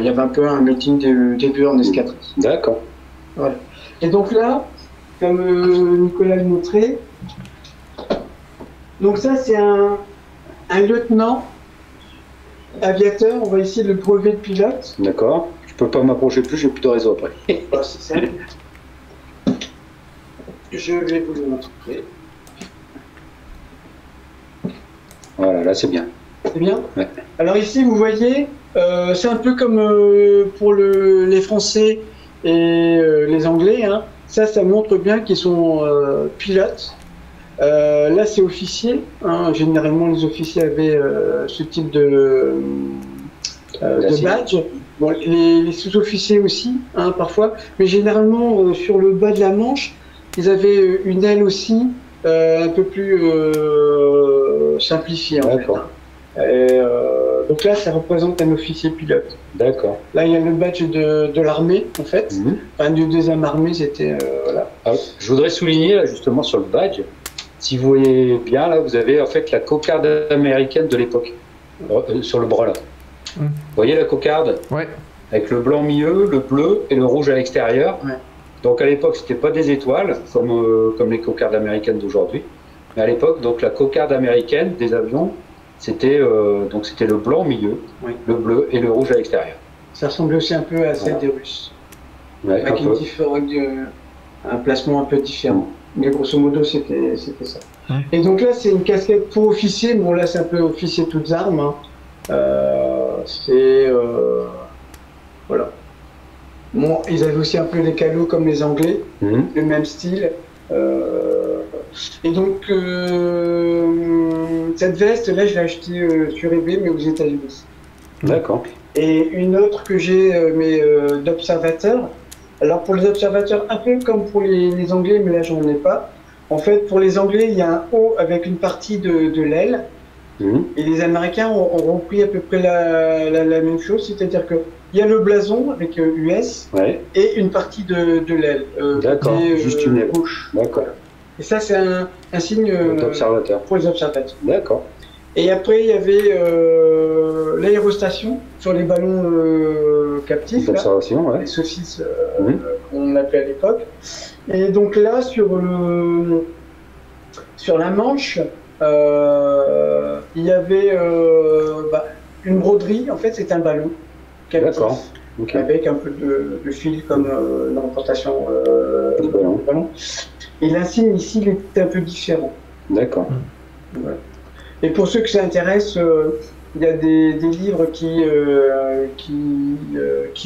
y avait un peu un meeting début en escadrille. D'accord. Voilà. Et donc là, comme Nicolas le montrait, donc ça c'est un lieutenant aviateur, on va essayer de le brevet de pilote. D'accord. Je peux pas m'approcher plus, j'ai plus de réseau après. C'est ça. Je vais vous le montrer. Voilà, là c'est bien. C'est bien. Ouais. Alors ici, vous voyez, c'est un peu comme pour les Français et les Anglais. Hein. Ça montre bien qu'ils sont pilotes. Là, c'est officier. Hein. Généralement, les officiers avaient ce type de badge. Bon, les sous-officiers aussi, hein, parfois. Mais généralement, sur le bas de la manche, ils avaient une aile aussi un peu plus simplifiée. En fait, hein. Donc là, ça représente un officier pilote. D'accord. Là, il y a le badge de l'armée, en fait. Enfin, du deuxième armée, c'était... voilà. Alors, je voudrais souligner, là, justement, sur le badge, si vous voyez bien, là, vous avez en fait la cocarde américaine de l'époque, sur le bras, là. Vous voyez la cocarde? Ouais. Avec le blanc au milieu, le bleu et le rouge à l'extérieur. Ouais. Donc à l'époque, c'était pas des étoiles, comme les cocardes américaines d'aujourd'hui. Mais à l'époque, donc la cocarde américaine des avions, c'était le blanc au milieu, Oui. le bleu et le rouge à l'extérieur. Ça ressemblait aussi un peu à celle des Russes. Ouais, Avec un placement un peu différent. Mais grosso modo, c'était ça. Et donc là, c'est une casquette pour officier. Bon, là, c'est un peu officier toutes armes. Hein. Voilà. Bon, ils avaient aussi un peu les calots comme les Anglais, le même style. Et donc, cette veste, là, je l'ai achetée sur eBay, mais aux États-Unis. D'accord. Et une autre que j'ai, mais d'observateur. Alors, pour les observateurs, un peu comme pour les Anglais, mais là, j'en ai pas. En fait, pour les Anglais, il y a un haut avec une partie de l'aile. Et les Américains ont repris à peu près la même chose, c'est-à-dire qu'il y a le blason avec US et une partie de l'aile. D'accord, juste une aile. Gauche. D'accord. Et ça, c'est un signe pour les observateurs. D'accord. Et après, il y avait l'aérostation sur les ballons captifs, l'observation, les saucisses qu'on appelait à l'époque. Et donc là, sur la manche, il y avait une broderie. En fait, c'est un ballon captif avec un peu de fil comme l'importation du ballon. Et l'insigne ici, il est un peu différent. D'accord. Voilà. Et pour ceux que ça intéresse, il y a des livres qui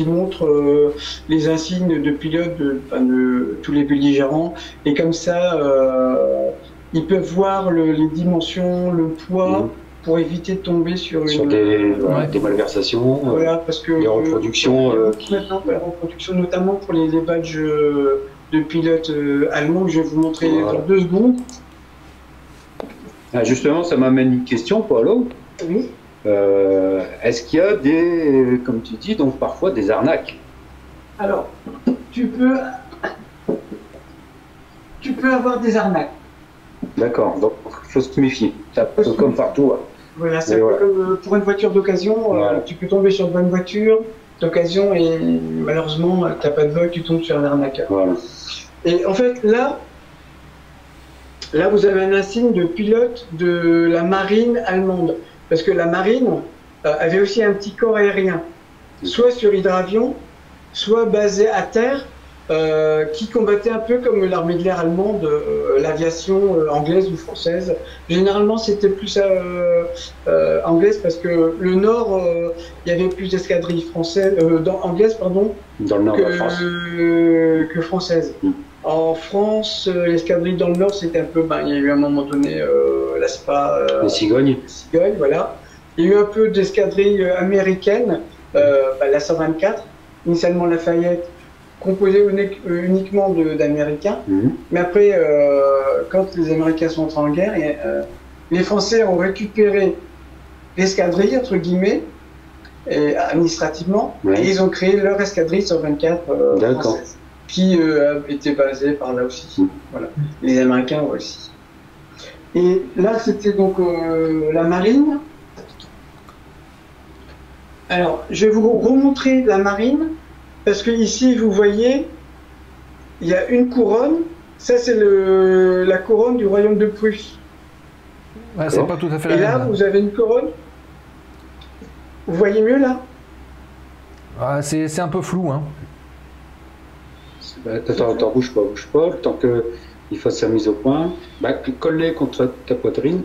montrent les insignes de pilotes de tous les belligérants. Et comme ça, ils peuvent voir les dimensions, le poids, pour éviter de tomber sur des malversations, voilà, parce que des reproductions. Maintenant, la reproduction, notamment pour les badges de pilotes allemands, que je vais vous montrer dans 2 secondes. Ah, justement, ça m'amène une question, Paulo. Oui. Est-ce qu'il y a comme tu dis, donc parfois des arnaques? Alors, tu peux avoir des arnaques. D'accord, donc il faut se méfier. Ça peut comme partout. Voilà, c'est comme pour une voiture d'occasion, tu peux tomber sur une bonne voiture d'occasion et malheureusement, tu n'as pas de vol, tu tombes sur un arnaqueur. Voilà. Et en fait, là, vous avez un insigne de pilote de la marine allemande. Parce que la marine avait aussi un petit corps aérien, soit sur hydravion, soit basé à terre, qui combattait un peu comme l'armée de l'air allemande, l'aviation anglaise ou française. Généralement, c'était plus anglaise parce que le nord, il y avait plus d'escadrilles françaises, anglaises, pardon, dans le nord de la France, que françaises. En France, l'escadrille dans le nord, c'était un peu, il y a eu à un moment donné la SPA, les cigognes, voilà. Il y a eu un peu d'escadrille américaine, la 124, initialement Lafayette, composée uniquement d'Américains. Mais après, quand les Américains sont entrés en guerre, les Français ont récupéré l'escadrille, entre guillemets, administrativement, et ils ont créé leur escadrille 124 française, qui était basée par là aussi. Voilà. Les Américains aussi. Et là, c'était donc la marine. Alors, je vais vous remontrer la marine, parce que ici, vous voyez, il y a une couronne. Ça, c'est la couronne du royaume de Prusse. Ouais, c'est pas tout à fait la même. Et là, vous avez une couronne. Vous voyez mieux, là? C'est un peu flou, hein. Attends, bouge pas, le temps qu'il fasse sa mise au point. Colle-les contre ta poitrine.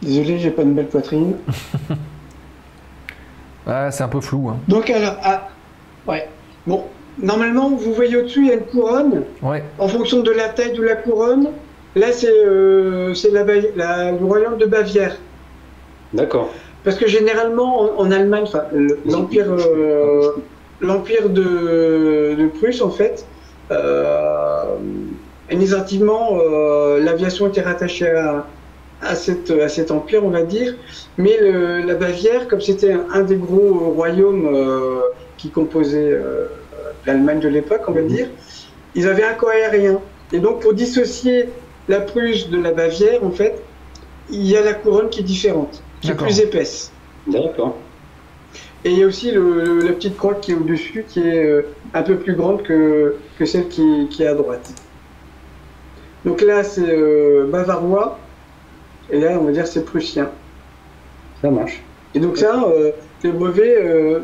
Désolé, j'ai pas une belle poitrine. Ouais, c'est un peu flou. Hein. Donc alors, ouais. Bon, normalement, vous voyez au-dessus, il y a une couronne. Ouais. En fonction de la taille de la couronne, là, c'est le royaume de Bavière. D'accord. Parce que généralement, en Allemagne, l'empire de Prusse, en fait, administrativement, l'aviation était rattachée à cet empire, on va dire. Mais la Bavière, comme c'était un des gros royaumes qui composaient l'Allemagne de l'époque, on va dire, ils avaient un corps aérien. Et donc, pour dissocier la Prusse de la Bavière, en fait, il y a la couronne qui est différente, qui est plus épaisse. D'accord. Et il y a aussi la petite croix qui est au-dessus, qui est un peu plus grande que celle qui est à droite. Donc là, c'est bavarois, et là, on va dire c'est prussien. Ça marche. Et donc ça, le brevet,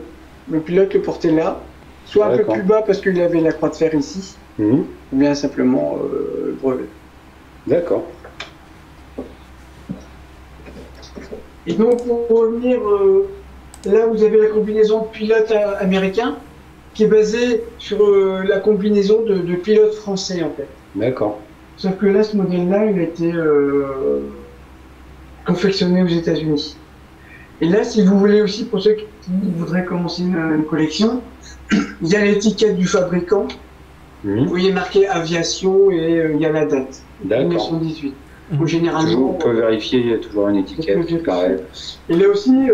le pilote le portait là, soit un peu plus bas parce qu'il avait la croix de fer ici, ou bien simplement le brevet. D'accord. Et donc, pour revenir, là, vous avez la combinaison de pilote américain qui est basée sur la combinaison de pilotes français, en fait. D'accord. Sauf que là, ce modèle-là, il a été confectionné aux États-Unis. Et là, si vous voulez aussi, pour ceux qui voudraient commencer une collection, il y a l'étiquette du fabricant. Vous voyez marqué aviation et il y a la date. D'accord. 1918. Donc, généralement, on peut vérifier, il y a toujours une étiquette. Pareil. Et là aussi,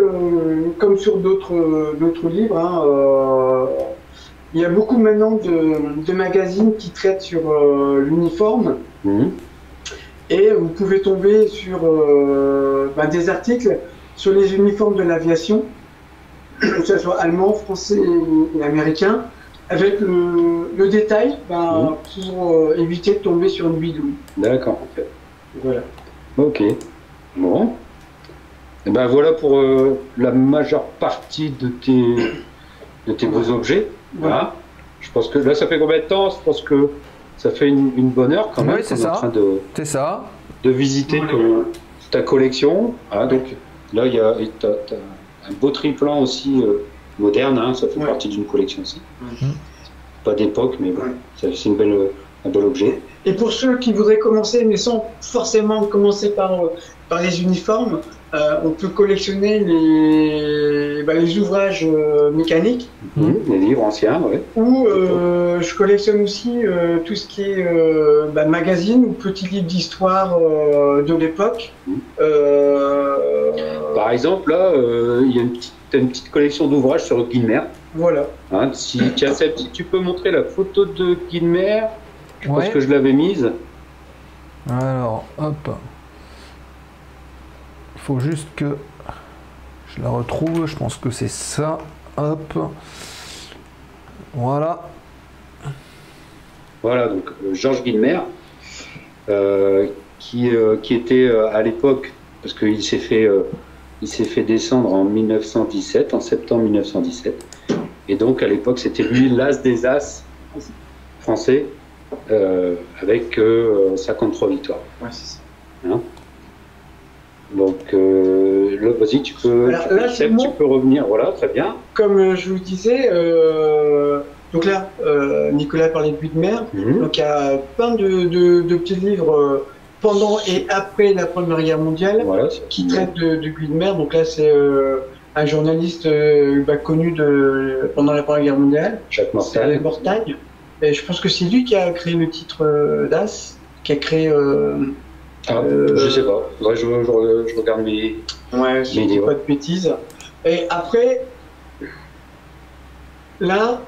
comme sur d'autres livres, hein, il y a beaucoup maintenant de magazines qui traitent sur l'uniforme. Et vous pouvez tomber sur des articles sur les uniformes de l'aviation, que ce soit allemand, français et américain, avec le détail pour éviter de tomber sur une bidouille. D'accord. Voilà. Ok. Bon. Et ben voilà pour la majeure partie de tes beaux objets. Voilà. Je pense que là, ça fait combien de temps? Je pense que ça fait une bonne heure quand même. Oui, c'est ça. C'est ça. De visiter ta collection. Voilà, donc là, il y a un beau triplan aussi moderne. Hein, ça fait partie d'une collection aussi. Pas d'époque, mais bon, c'est un bel objet. Et pour ceux qui voudraient commencer, mais sans forcément commencer par les uniformes, on peut collectionner les ouvrages mécaniques. Les livres anciens, oui. Ou je collectionne aussi tout ce qui est magazine ou petits livres d'histoire de l'époque. Par exemple, là, il y a une petite collection d'ouvrages sur Guilmer. Voilà. Hein, si tu peux montrer la photo de Guilmer, je pense que je l'avais mise. Alors, hop. Il faut juste que je la retrouve. Je pense que c'est ça. Hop. Voilà. Voilà, donc Georges Guilmer, qui était à l'époque, parce qu'il s'est fait descendre en 1917, en septembre 1917. Et donc à l'époque, c'était lui l'as des as français, avec 53 victoires. Ouais, c'est ça. Hein, donc là, vas-y, tu peux revenir. Voilà, très bien. Comme je vous disais, donc là, Nicolas parlait de Guilmer. Donc il y a plein de petits livres pendant et après la Première Guerre mondiale qui traitent de Guilmer. Donc là, c'est un journaliste connu pendant la Première Guerre mondiale. Jacques Mortagne. Et je pense que c'est lui qui a créé le titre d'As, qui a créé. Je sais pas. Faudrait que je regarde mes. Ouais, je dis pas de bêtises. Et après, là,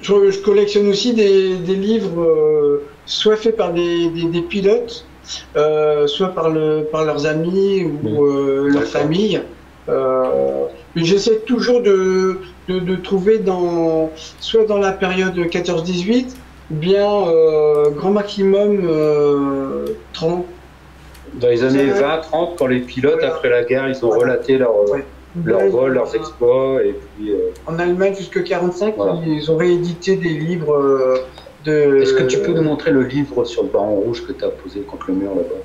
je collectionne aussi des livres, soit faits par des pilotes, soit par leurs amis ou leur famille. J'essaie toujours de trouver soit dans la période 14-18, ou bien grand maximum 30. Dans les années 20-30, quand les pilotes, après la guerre, ils ont relaté leur vol, leurs exploits, et puis... En Allemagne, jusqu'à 45, ils ont réédité des livres de... Est-ce que tu peux nous montrer le livre sur le baron rouge que tu as posé contre le mur là-bas?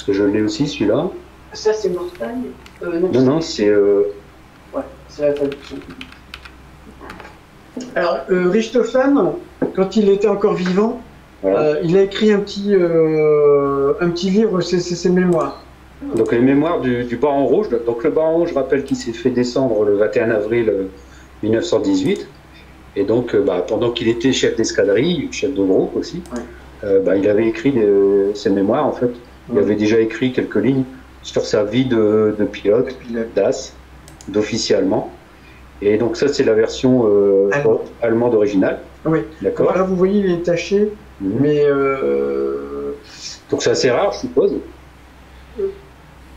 parce que je l'ai aussi celui-là. Ça, c'est Mortagne Non, c'est... Ouais, c'est la traduction. Alors, Richthofen, quand il était encore vivant, Voilà. il a écrit un petit livre, c'est ses mémoires. Donc les mémoires du Baron Rouge. Donc le Baron Rouge, je rappelle qu'il s'est fait descendre le 21 avril 1918. Et donc pendant qu'il était chef d'escadrille, chef de groupe aussi, il avait écrit ses mémoires en fait. Il avait déjà écrit quelques lignes sur sa vie de pilote, d'as, d'officier allemand. Et donc ça c'est la version allemande originale. Oui. D'accord. Voilà, vous voyez, il est taché, mais donc c'est assez rare, je suppose.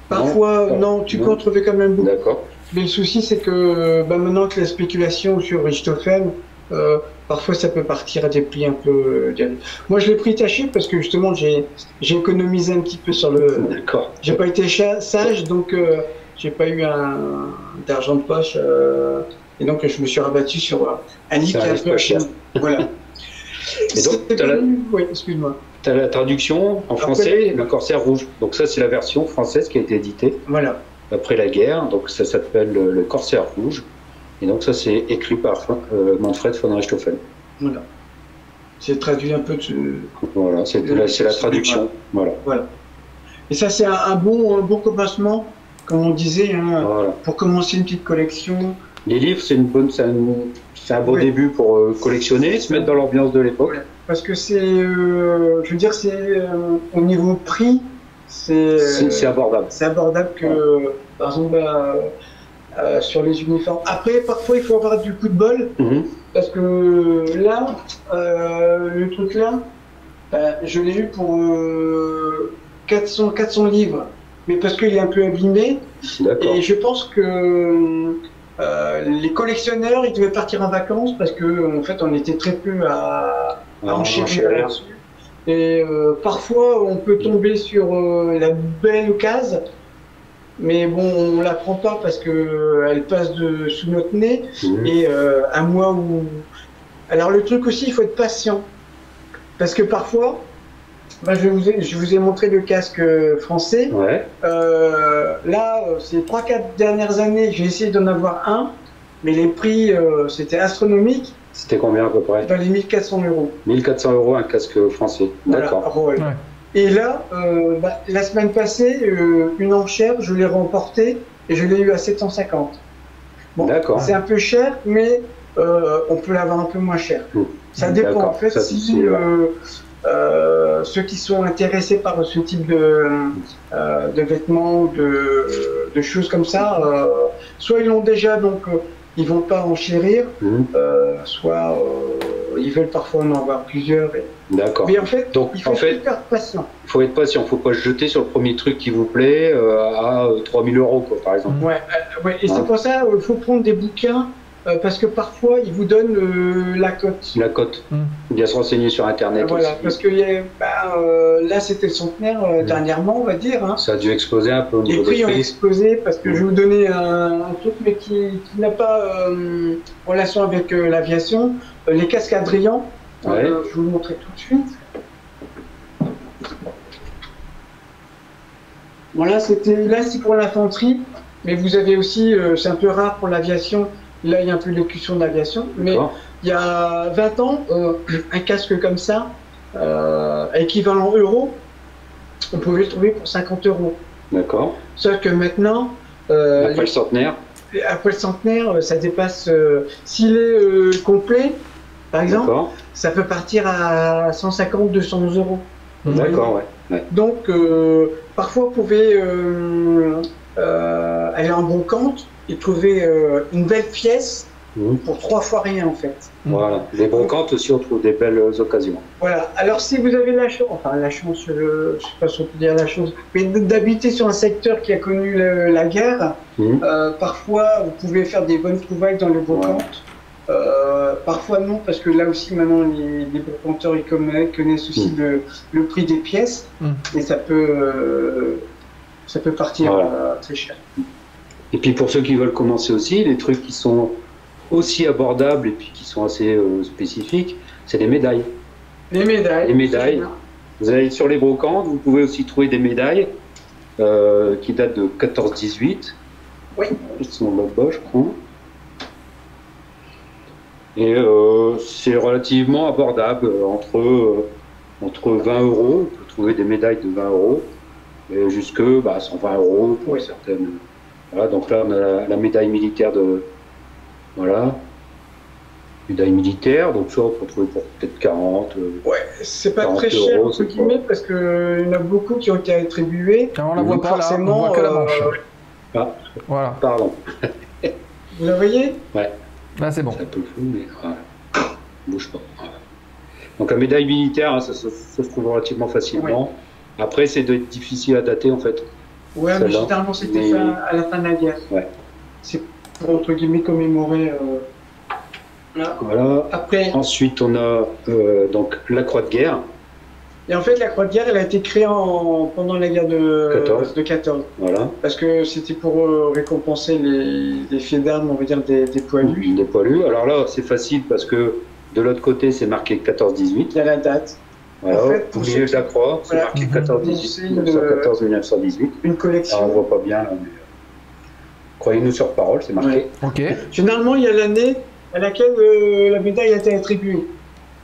Parfois, non, tu peux en trouver quand même beaucoup. D'accord. Mais le souci, c'est que maintenant que la spéculation sur Richthofen, parfois ça peut partir à des prix un peu... Moi, je l'ai pris taché parce que justement, j'ai économisé un petit peu sur le... D'accord. J'ai pas été sage, donc j'ai pas eu d'argent de poche. Et donc, je me suis rabattu sur un livre qui est un peu cher. Voilà. Et donc, oui, excuse-moi. Tu as la traduction en français, le Corsaire Rouge. Donc ça, c'est la version française qui a été éditée après la guerre. Donc ça s'appelle le Corsaire Rouge. Et donc ça, c'est écrit par Manfred von Richthofen. Voilà. C'est traduit un peu de... Voilà, c'est la traduction. Voilà. Et ça, c'est un bon commencement, comme on disait, pour commencer une petite collection. Les livres, c'est un bon début pour collectionner, se mettre dans l'ambiance de l'époque. Parce que c'est, je veux dire, c'est au niveau prix, c'est abordable. C'est abordable que, par exemple, sur les uniformes. Après, parfois, il faut avoir du coup de bol, parce que là, le truc là, je l'ai eu pour 400 livres, mais parce qu'il est un peu abîmé. Et je pense que les collectionneurs, ils devaient partir en vacances parce que en fait, on était très peu à enchérir là-dessus. Et parfois, on peut tomber sur la belle occasion, mais bon, on la prend pas parce que elle passe sous notre nez. Et un mois où... Alors le truc aussi, il faut être patient, parce que parfois, je vous ai montré le casque français. Là, ces 3-4 dernières années, j'ai essayé d'en avoir un, mais les prix, c'était astronomique. C'était combien à peu près? Dans les 1400 €. 1400 € un casque français. D'accord. Voilà. Et là, la semaine passée, une enchère, je l'ai remportée et je l'ai eu à 750. Bon, c'est un peu cher, mais on peut l'avoir un peu moins cher. Ça dépend en fait si ceux qui sont intéressés par ce type de vêtements, de choses comme ça, soit ils l'ont déjà, donc ils vont pas enchérir, soit ils veulent parfois en avoir plusieurs. D'accord. Mais en fait, il faut être patient. Il faut être patient, il ne faut pas se jeter sur le premier truc qui vous plaît à 3000 € quoi, par exemple. Et c'est pour ça qu'il faut prendre des bouquins. Parce que parfois, ils vous donnent la cote. La cote. Bien se renseigner sur Internet aussi. Parce que là, c'était le centenaire dernièrement, on va dire. Ça a dû exploser un peu au niveau des prix. Les prix ont explosé parce que je vais vous donner un truc, mais qui n'a pas relation avec l'aviation. Les casques Adrien, je vais vous le montrer tout de suite. Voilà, là, c'est pour l'infanterie, mais vous avez aussi, c'est un peu rare pour l'aviation. Là, il y a un peu l'élocution d'aviation, mais il y a 20 ans, un casque comme ça, équivalent euro, on pouvait le trouver pour 50 €. D'accord. Sauf que maintenant... après le centenaire, ça dépasse... S'il est complet, par exemple, ça peut partir à 150-200 €. D'accord, Donc, parfois, vous pouvez aller en brocante et trouver une belle pièce pour 3 fois rien, en fait. Voilà. Les brocantes aussi, on trouve des belles occasions. Voilà. Alors, si vous avez la chance, je ne sais pas si on peut dire la chance, mais d'habiter sur un secteur qui a connu la guerre, parfois, vous pouvez faire des bonnes trouvailles dans les brocantes. Parfois non, parce que là aussi maintenant les brocanteurs ils connaissent aussi le prix des pièces et ça peut partir très cher. Et puis pour ceux qui veulent commencer aussi, les trucs qui sont aussi abordables et puis qui sont assez spécifiques, c'est les médailles. Les médailles. Vous allez sur les brocantes, vous pouvez aussi trouver des médailles qui date de 14-18. Oui. Ils sont là-bas, je crois. Et c'est relativement abordable, entre 20 euros, on peut trouver des médailles de 20 euros, et jusque 120 euros pour certaines. Voilà, donc là on a la médaille militaire de. Voilà. Médaille militaire, donc ça on peut trouver pour peut-être 40. Ouais, c'est pas très cher, entre guillemets, parce qu'il y en a beaucoup qui ont été attribués. On la voit pas là, on voit que la manche. Voilà. Pardon. Vous la voyez? Ouais. Là c'est bon. C'est un peu flou, mais voilà. Bouge pas. Voilà. Donc la médaille militaire, hein, ça se trouve relativement facilement. Ouais. Après, c'est difficile à dater en fait. Ouais, mais généralement c'était fait à la fin de la guerre. Ouais. C'est pour entre guillemets commémorer. Là. Voilà. Après. Ensuite, on a donc la Croix de guerre. Et en fait, la Croix de guerre, elle a été créée pendant la guerre de 14. Voilà. Parce que c'était pour récompenser les faits d'armes, on va dire, des poilus. Des poilus. Alors là, c'est facile parce que de l'autre côté, c'est marqué 14-18. Il y a la date. Voilà. En fait, au milieu de la croix, c'est marqué 14-18, 1914-1918. Une collection. Alors, on voit pas bien là, mais croyez-nous sur parole, c'est marqué. Ouais. Ok. Généralement, il y a l'année à laquelle la médaille a été attribuée.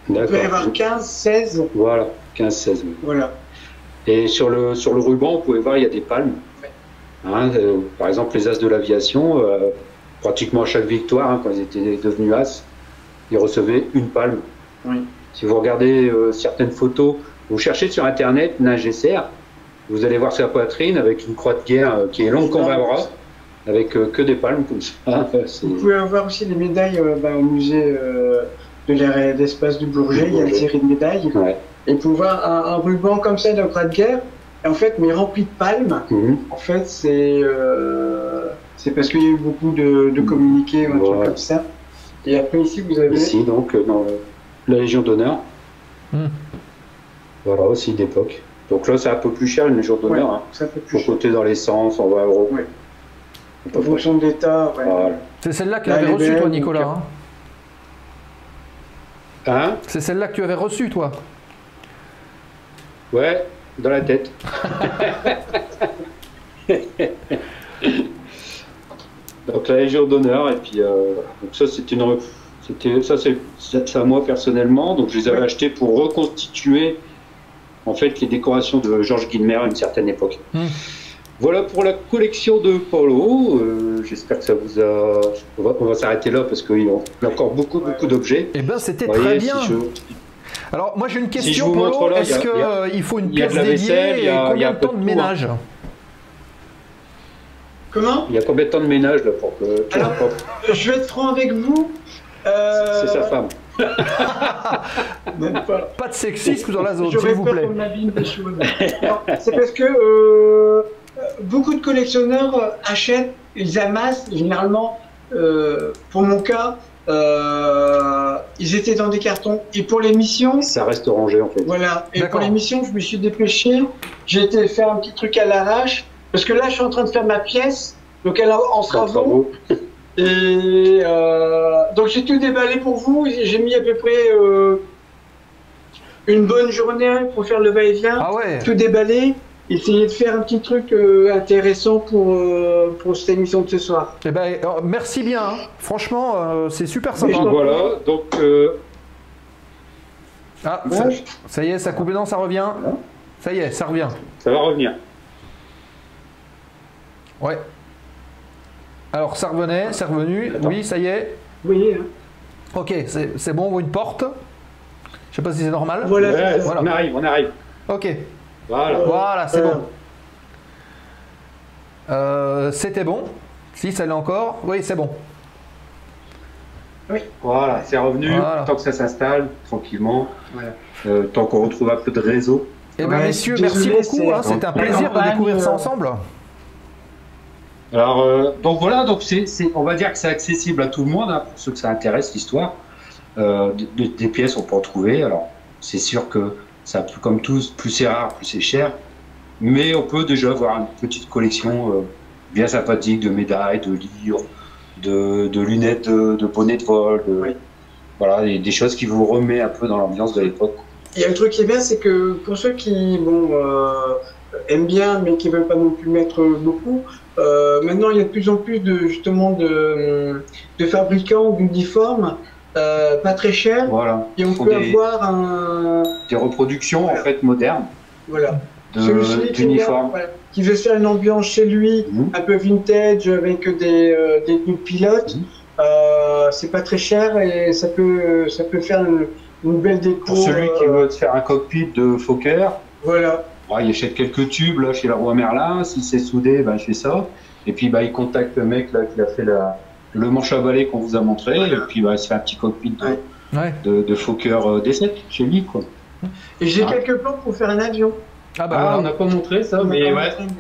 Il peut y avoir 15, 16. Voilà, 15, 16. Voilà. Et sur le ruban, vous pouvez voir, il y a des palmes. Ouais. Hein, par exemple, les As de l'aviation, pratiquement à chaque victoire, hein, quand ils étaient devenus As, ils recevaient une palme. Oui. Si vous regardez certaines photos, vous cherchez sur Internet Nagesser, vous allez voir sa poitrine avec une croix de guerre qui est longue comme un bras, avec que des palmes comme ça. Vous pouvez avoir aussi les médailles au musée de l'air d'espace du Bourget, il y a une série de médailles. Ouais. Et vous pouvez voir un ruban comme ça de croix de guerre, et en fait, mais rempli de palmes. En fait, c'est parce qu'il y a eu beaucoup de communiqués ou un truc comme ça. Et après, ici, vous avez. Ici, donc, dans la Légion d'honneur. Voilà, aussi d'époque. Donc là, c'est un peu plus cher, une Légion d'honneur. Ouais, hein. c'est un peu plus cher. Côté dans les 100, 120 euros. Ouais. En fonction de l'État, ouais. Voilà. C'est celle-là que tu avais reçue, toi, Nicolas. Hein? C'est celle-là que tu avais reçue, toi. Ouais, dans la tête. Donc la Légion d'honneur, et puis donc ça c'est à moi personnellement, donc je les avais achetés pour reconstituer en fait les décorations de Georges Guilmer à une certaine époque. Voilà pour la collection de Paulo. J'espère que ça vous a. On va s'arrêter là parce qu'il y a encore beaucoup d'objets. Eh ben c'était très bien. Alors moi j'ai une question, Paulo. Est-ce qu'il faut une pièce dédiée et combien de temps de ménage? Comment? Il y a combien de temps de ménage là pour que. Alors, je vais être franc avec vous. C'est sa femme. Même pas. Pas de sexisme dans la zone, s'il vous plaît. C'est parce que beaucoup de collectionneurs achètent, ils amassent généralement. Pour mon cas, ils étaient dans des cartons. Et pour l'émission, ça reste rangé en fait. Voilà. Et pour l'émission, je me suis dépêché. J'ai été faire un petit truc à l'arrache. Parce que là, je suis en train de faire ma pièce, donc elle est en travaux. Et donc j'ai tout déballé pour vous. J'ai mis à peu près une bonne journée pour faire le va-et-vient. Ah ouais. Tout déballé. Essayer de faire un petit truc intéressant pour cette émission de ce soir. Eh ben, merci bien. Hein. Franchement, c'est super sympa. Donc voilà. Donc. Ah, ça y est, ça coupe. Non, ça revient. Ça y est, ça revient. Ça va revenir. Ouais. Alors ça revenait, c'est revenu. Attends. Oui, ça y est. Oui. Ok, c'est bon, on voit une porte. Je sais pas si c'est normal. Voilà. Ouais, voilà. On arrive. Ok. Voilà, c'est bon. C'était bon. Si, ça l'est encore. Oui, c'est bon. Oui. Voilà, c'est revenu. Voilà. Tant que ça s'installe tranquillement. Voilà. Tant qu'on retrouve un peu de réseau. Eh bien, messieurs, merci beaucoup. Hein, c'était un plaisir de découvrir ça ensemble. Alors, donc voilà, donc on va dire que c'est accessible à tout le monde, hein, pour ceux que ça intéresse, l'histoire. Des pièces, on peut en trouver. Alors, c'est sûr que ça, comme tous, plus c'est rare, plus c'est cher. Mais on peut déjà avoir une petite collection bien sympathique de médailles, de livres, de lunettes, de bonnets de vol. Voilà, des choses qui vous remettent un peu dans l'ambiance de l'époque. Et un truc qui est bien, c'est que pour ceux qui aiment bien, mais qui ne veulent pas non plus mettre beaucoup. Maintenant, il y a de plus en plus de fabricants d'uniformes pas très chers. Voilà. Et on peut avoir des reproductions en fait modernes. Voilà. D'uniformes. Voilà, qui veut faire une ambiance chez lui, un peu vintage avec des tenues de pilote. C'est pas très cher et ça peut faire une belle déco. Pour celui qui veut se faire un cockpit de Fokker, voilà. Il achète quelques tubes là, chez Leroy Merlin. Si c'est soudé, il fait ça. Et puis il contacte le mec là, qui a fait le manche à balai qu'on vous a montré. Voilà. Et puis il se fait un petit cockpit de Fokker D7 chez lui, quoi. Et j'ai quelques plans pour faire un avion. On n'a pas montré ça, mais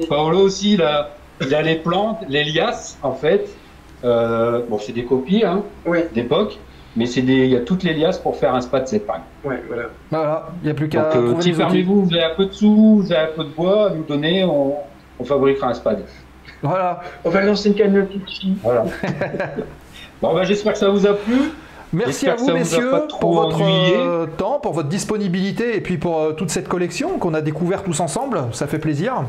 Paolo aussi, il a les plans, les liasses en fait. C'est des copies d'époque, mais il y a toutes les liasses pour faire un SPAD Z. Voilà, il n'y a plus qu'à trouver si les parmi outils. vous avez un peu de sous, vous avez un peu de bois à nous donner, on fabriquera un SPAD. Voilà. On va lancer une cagnotte ici. Voilà. J'espère que ça vous a plu. Merci à vous, messieurs, pour votre temps, pour votre disponibilité et puis pour toute cette collection qu'on a découvert tous ensemble. Ça fait plaisir.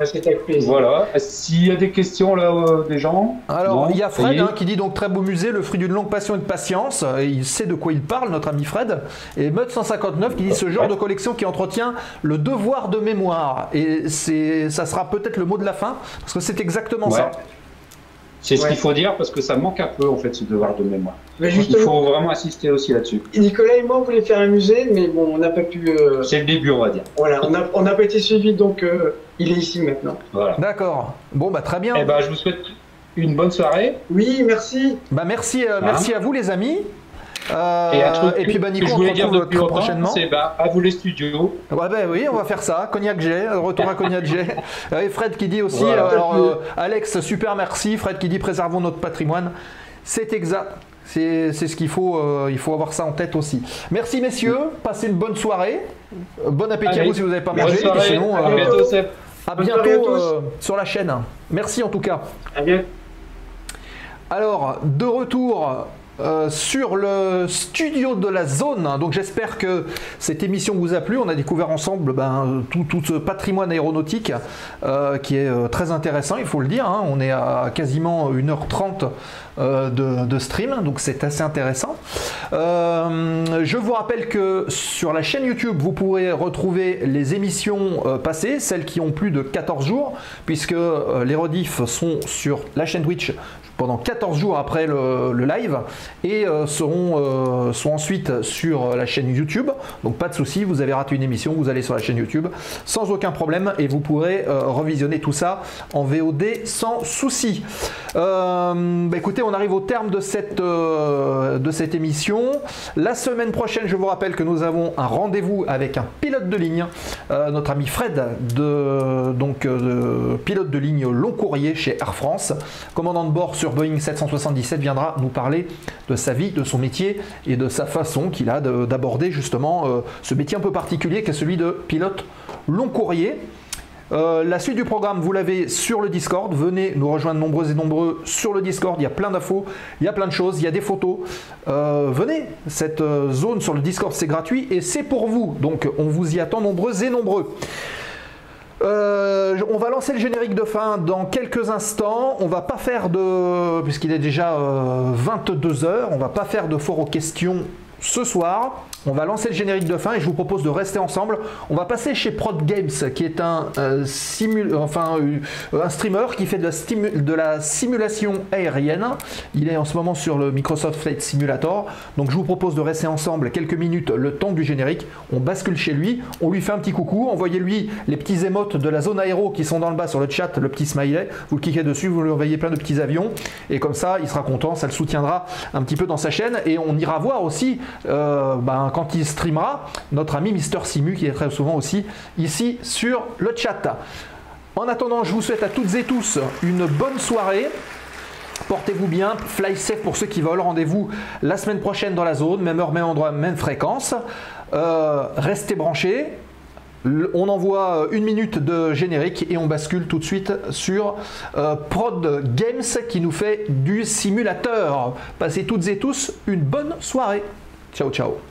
C'était avec plaisir. Voilà. S'il y a des questions là des gens. Alors, il y a Fred qui dit donc très beau musée, le fruit d'une longue passion et de patience. Et il sait de quoi il parle, notre ami Fred. Et Meud159 qui dit ce genre de collection qui entretient le devoir de mémoire. Et ça sera peut-être le mot de la fin, parce que c'est exactement ça. C'est ce qu'il faut dire parce que ça manque un peu en fait ce devoir de mémoire. Mais il faut vraiment insister aussi là-dessus. Nicolas et moi on voulait faire un musée, mais bon, on n'a pas pu. C'est le début, on va dire. Voilà, on n'a pas été suivi, donc il est ici maintenant. Voilà. D'accord. Bon, très bien. Je vous souhaite une bonne soirée. Oui, merci. Merci à vous les amis. Et puis Nico, on se retrouve très prochainement. C'est à vous les studios. Oui, on va faire ça. Cognac G, retour à Cognac G. Et Fred qui dit aussi, Alex, super merci. Fred qui dit préservons notre patrimoine. C'est exact. C'est ce qu'il faut. Il faut avoir ça en tête aussi. Merci messieurs. Passez une bonne soirée. Bon appétit à vous si vous n'avez pas mangé. Et sinon, à bientôt, Seb. À bientôt sur la chaîne. Merci en tout cas. À bientôt. Alors, de retour sur le studio de la zone. Donc j'espère que cette émission vous a plu. On a découvert ensemble tout ce patrimoine aéronautique qui est très intéressant, il faut le dire. On est à quasiment 1h30 de stream, donc c'est assez intéressant. Je vous rappelle que sur la chaîne YouTube, vous pourrez retrouver les émissions passées, celles qui ont plus de 14 jours, puisque les rediffs sont sur la chaîne Twitch pendant 14 jours après le live et sont ensuite sur la chaîne YouTube. Donc pas de souci, vous avez raté une émission, vous allez sur la chaîne YouTube sans aucun problème et vous pourrez revisionner tout ça en VOD sans souci. Écoutez, on arrive au terme de cette émission. La semaine prochaine, je vous rappelle que nous avons un rendez-vous avec un pilote de ligne, notre ami Fred, de pilote de ligne long courrier chez Air France, commandant de bord sur Boeing 777, viendra nous parler de sa vie, de son métier et de sa façon qu'il a d'aborder justement ce métier un peu particulier qui est celui de pilote long courrier. La suite du programme, vous l'avez sur le Discord. Venez nous rejoindre nombreux et nombreux sur le Discord. Il y a plein d'infos, il y a plein de choses, il y a des photos. Venez, cette zone sur le Discord, c'est gratuit et c'est pour vous. Donc, on vous y attend nombreux et nombreux. On va lancer le générique de fin dans quelques instants. On va pas faire puisqu'il est déjà 22 h, on va pas faire de fort aux questions ce soir. On va lancer le générique de fin et je vous propose de rester ensemble. On va passer chez Prod Games qui est un streamer qui fait de la simulation aérienne. Il est en ce moment sur le Microsoft Flight Simulator. Donc je vous propose de rester ensemble quelques minutes le temps du générique. On bascule chez lui, on lui fait un petit coucou, envoyez-lui les petits émotes de la zone aéro qui sont dans le bas sur le chat, le petit smiley. Vous le cliquez dessus, vous lui envoyez plein de petits avions et comme ça il sera content, ça le soutiendra un petit peu dans sa chaîne et on ira voir aussi quand il streamera, notre ami Mister Simu qui est très souvent aussi ici sur le chat. En attendant, je vous souhaite à toutes et tous une bonne soirée. Portez-vous bien, fly safe pour ceux qui veulent. Rendez-vous la semaine prochaine dans la zone, même heure, même endroit, même fréquence. Restez branchés. On envoie une minute de générique et on bascule tout de suite sur Prod Games qui nous fait du simulateur. Passez toutes et tous une bonne soirée. Ciao, ciao.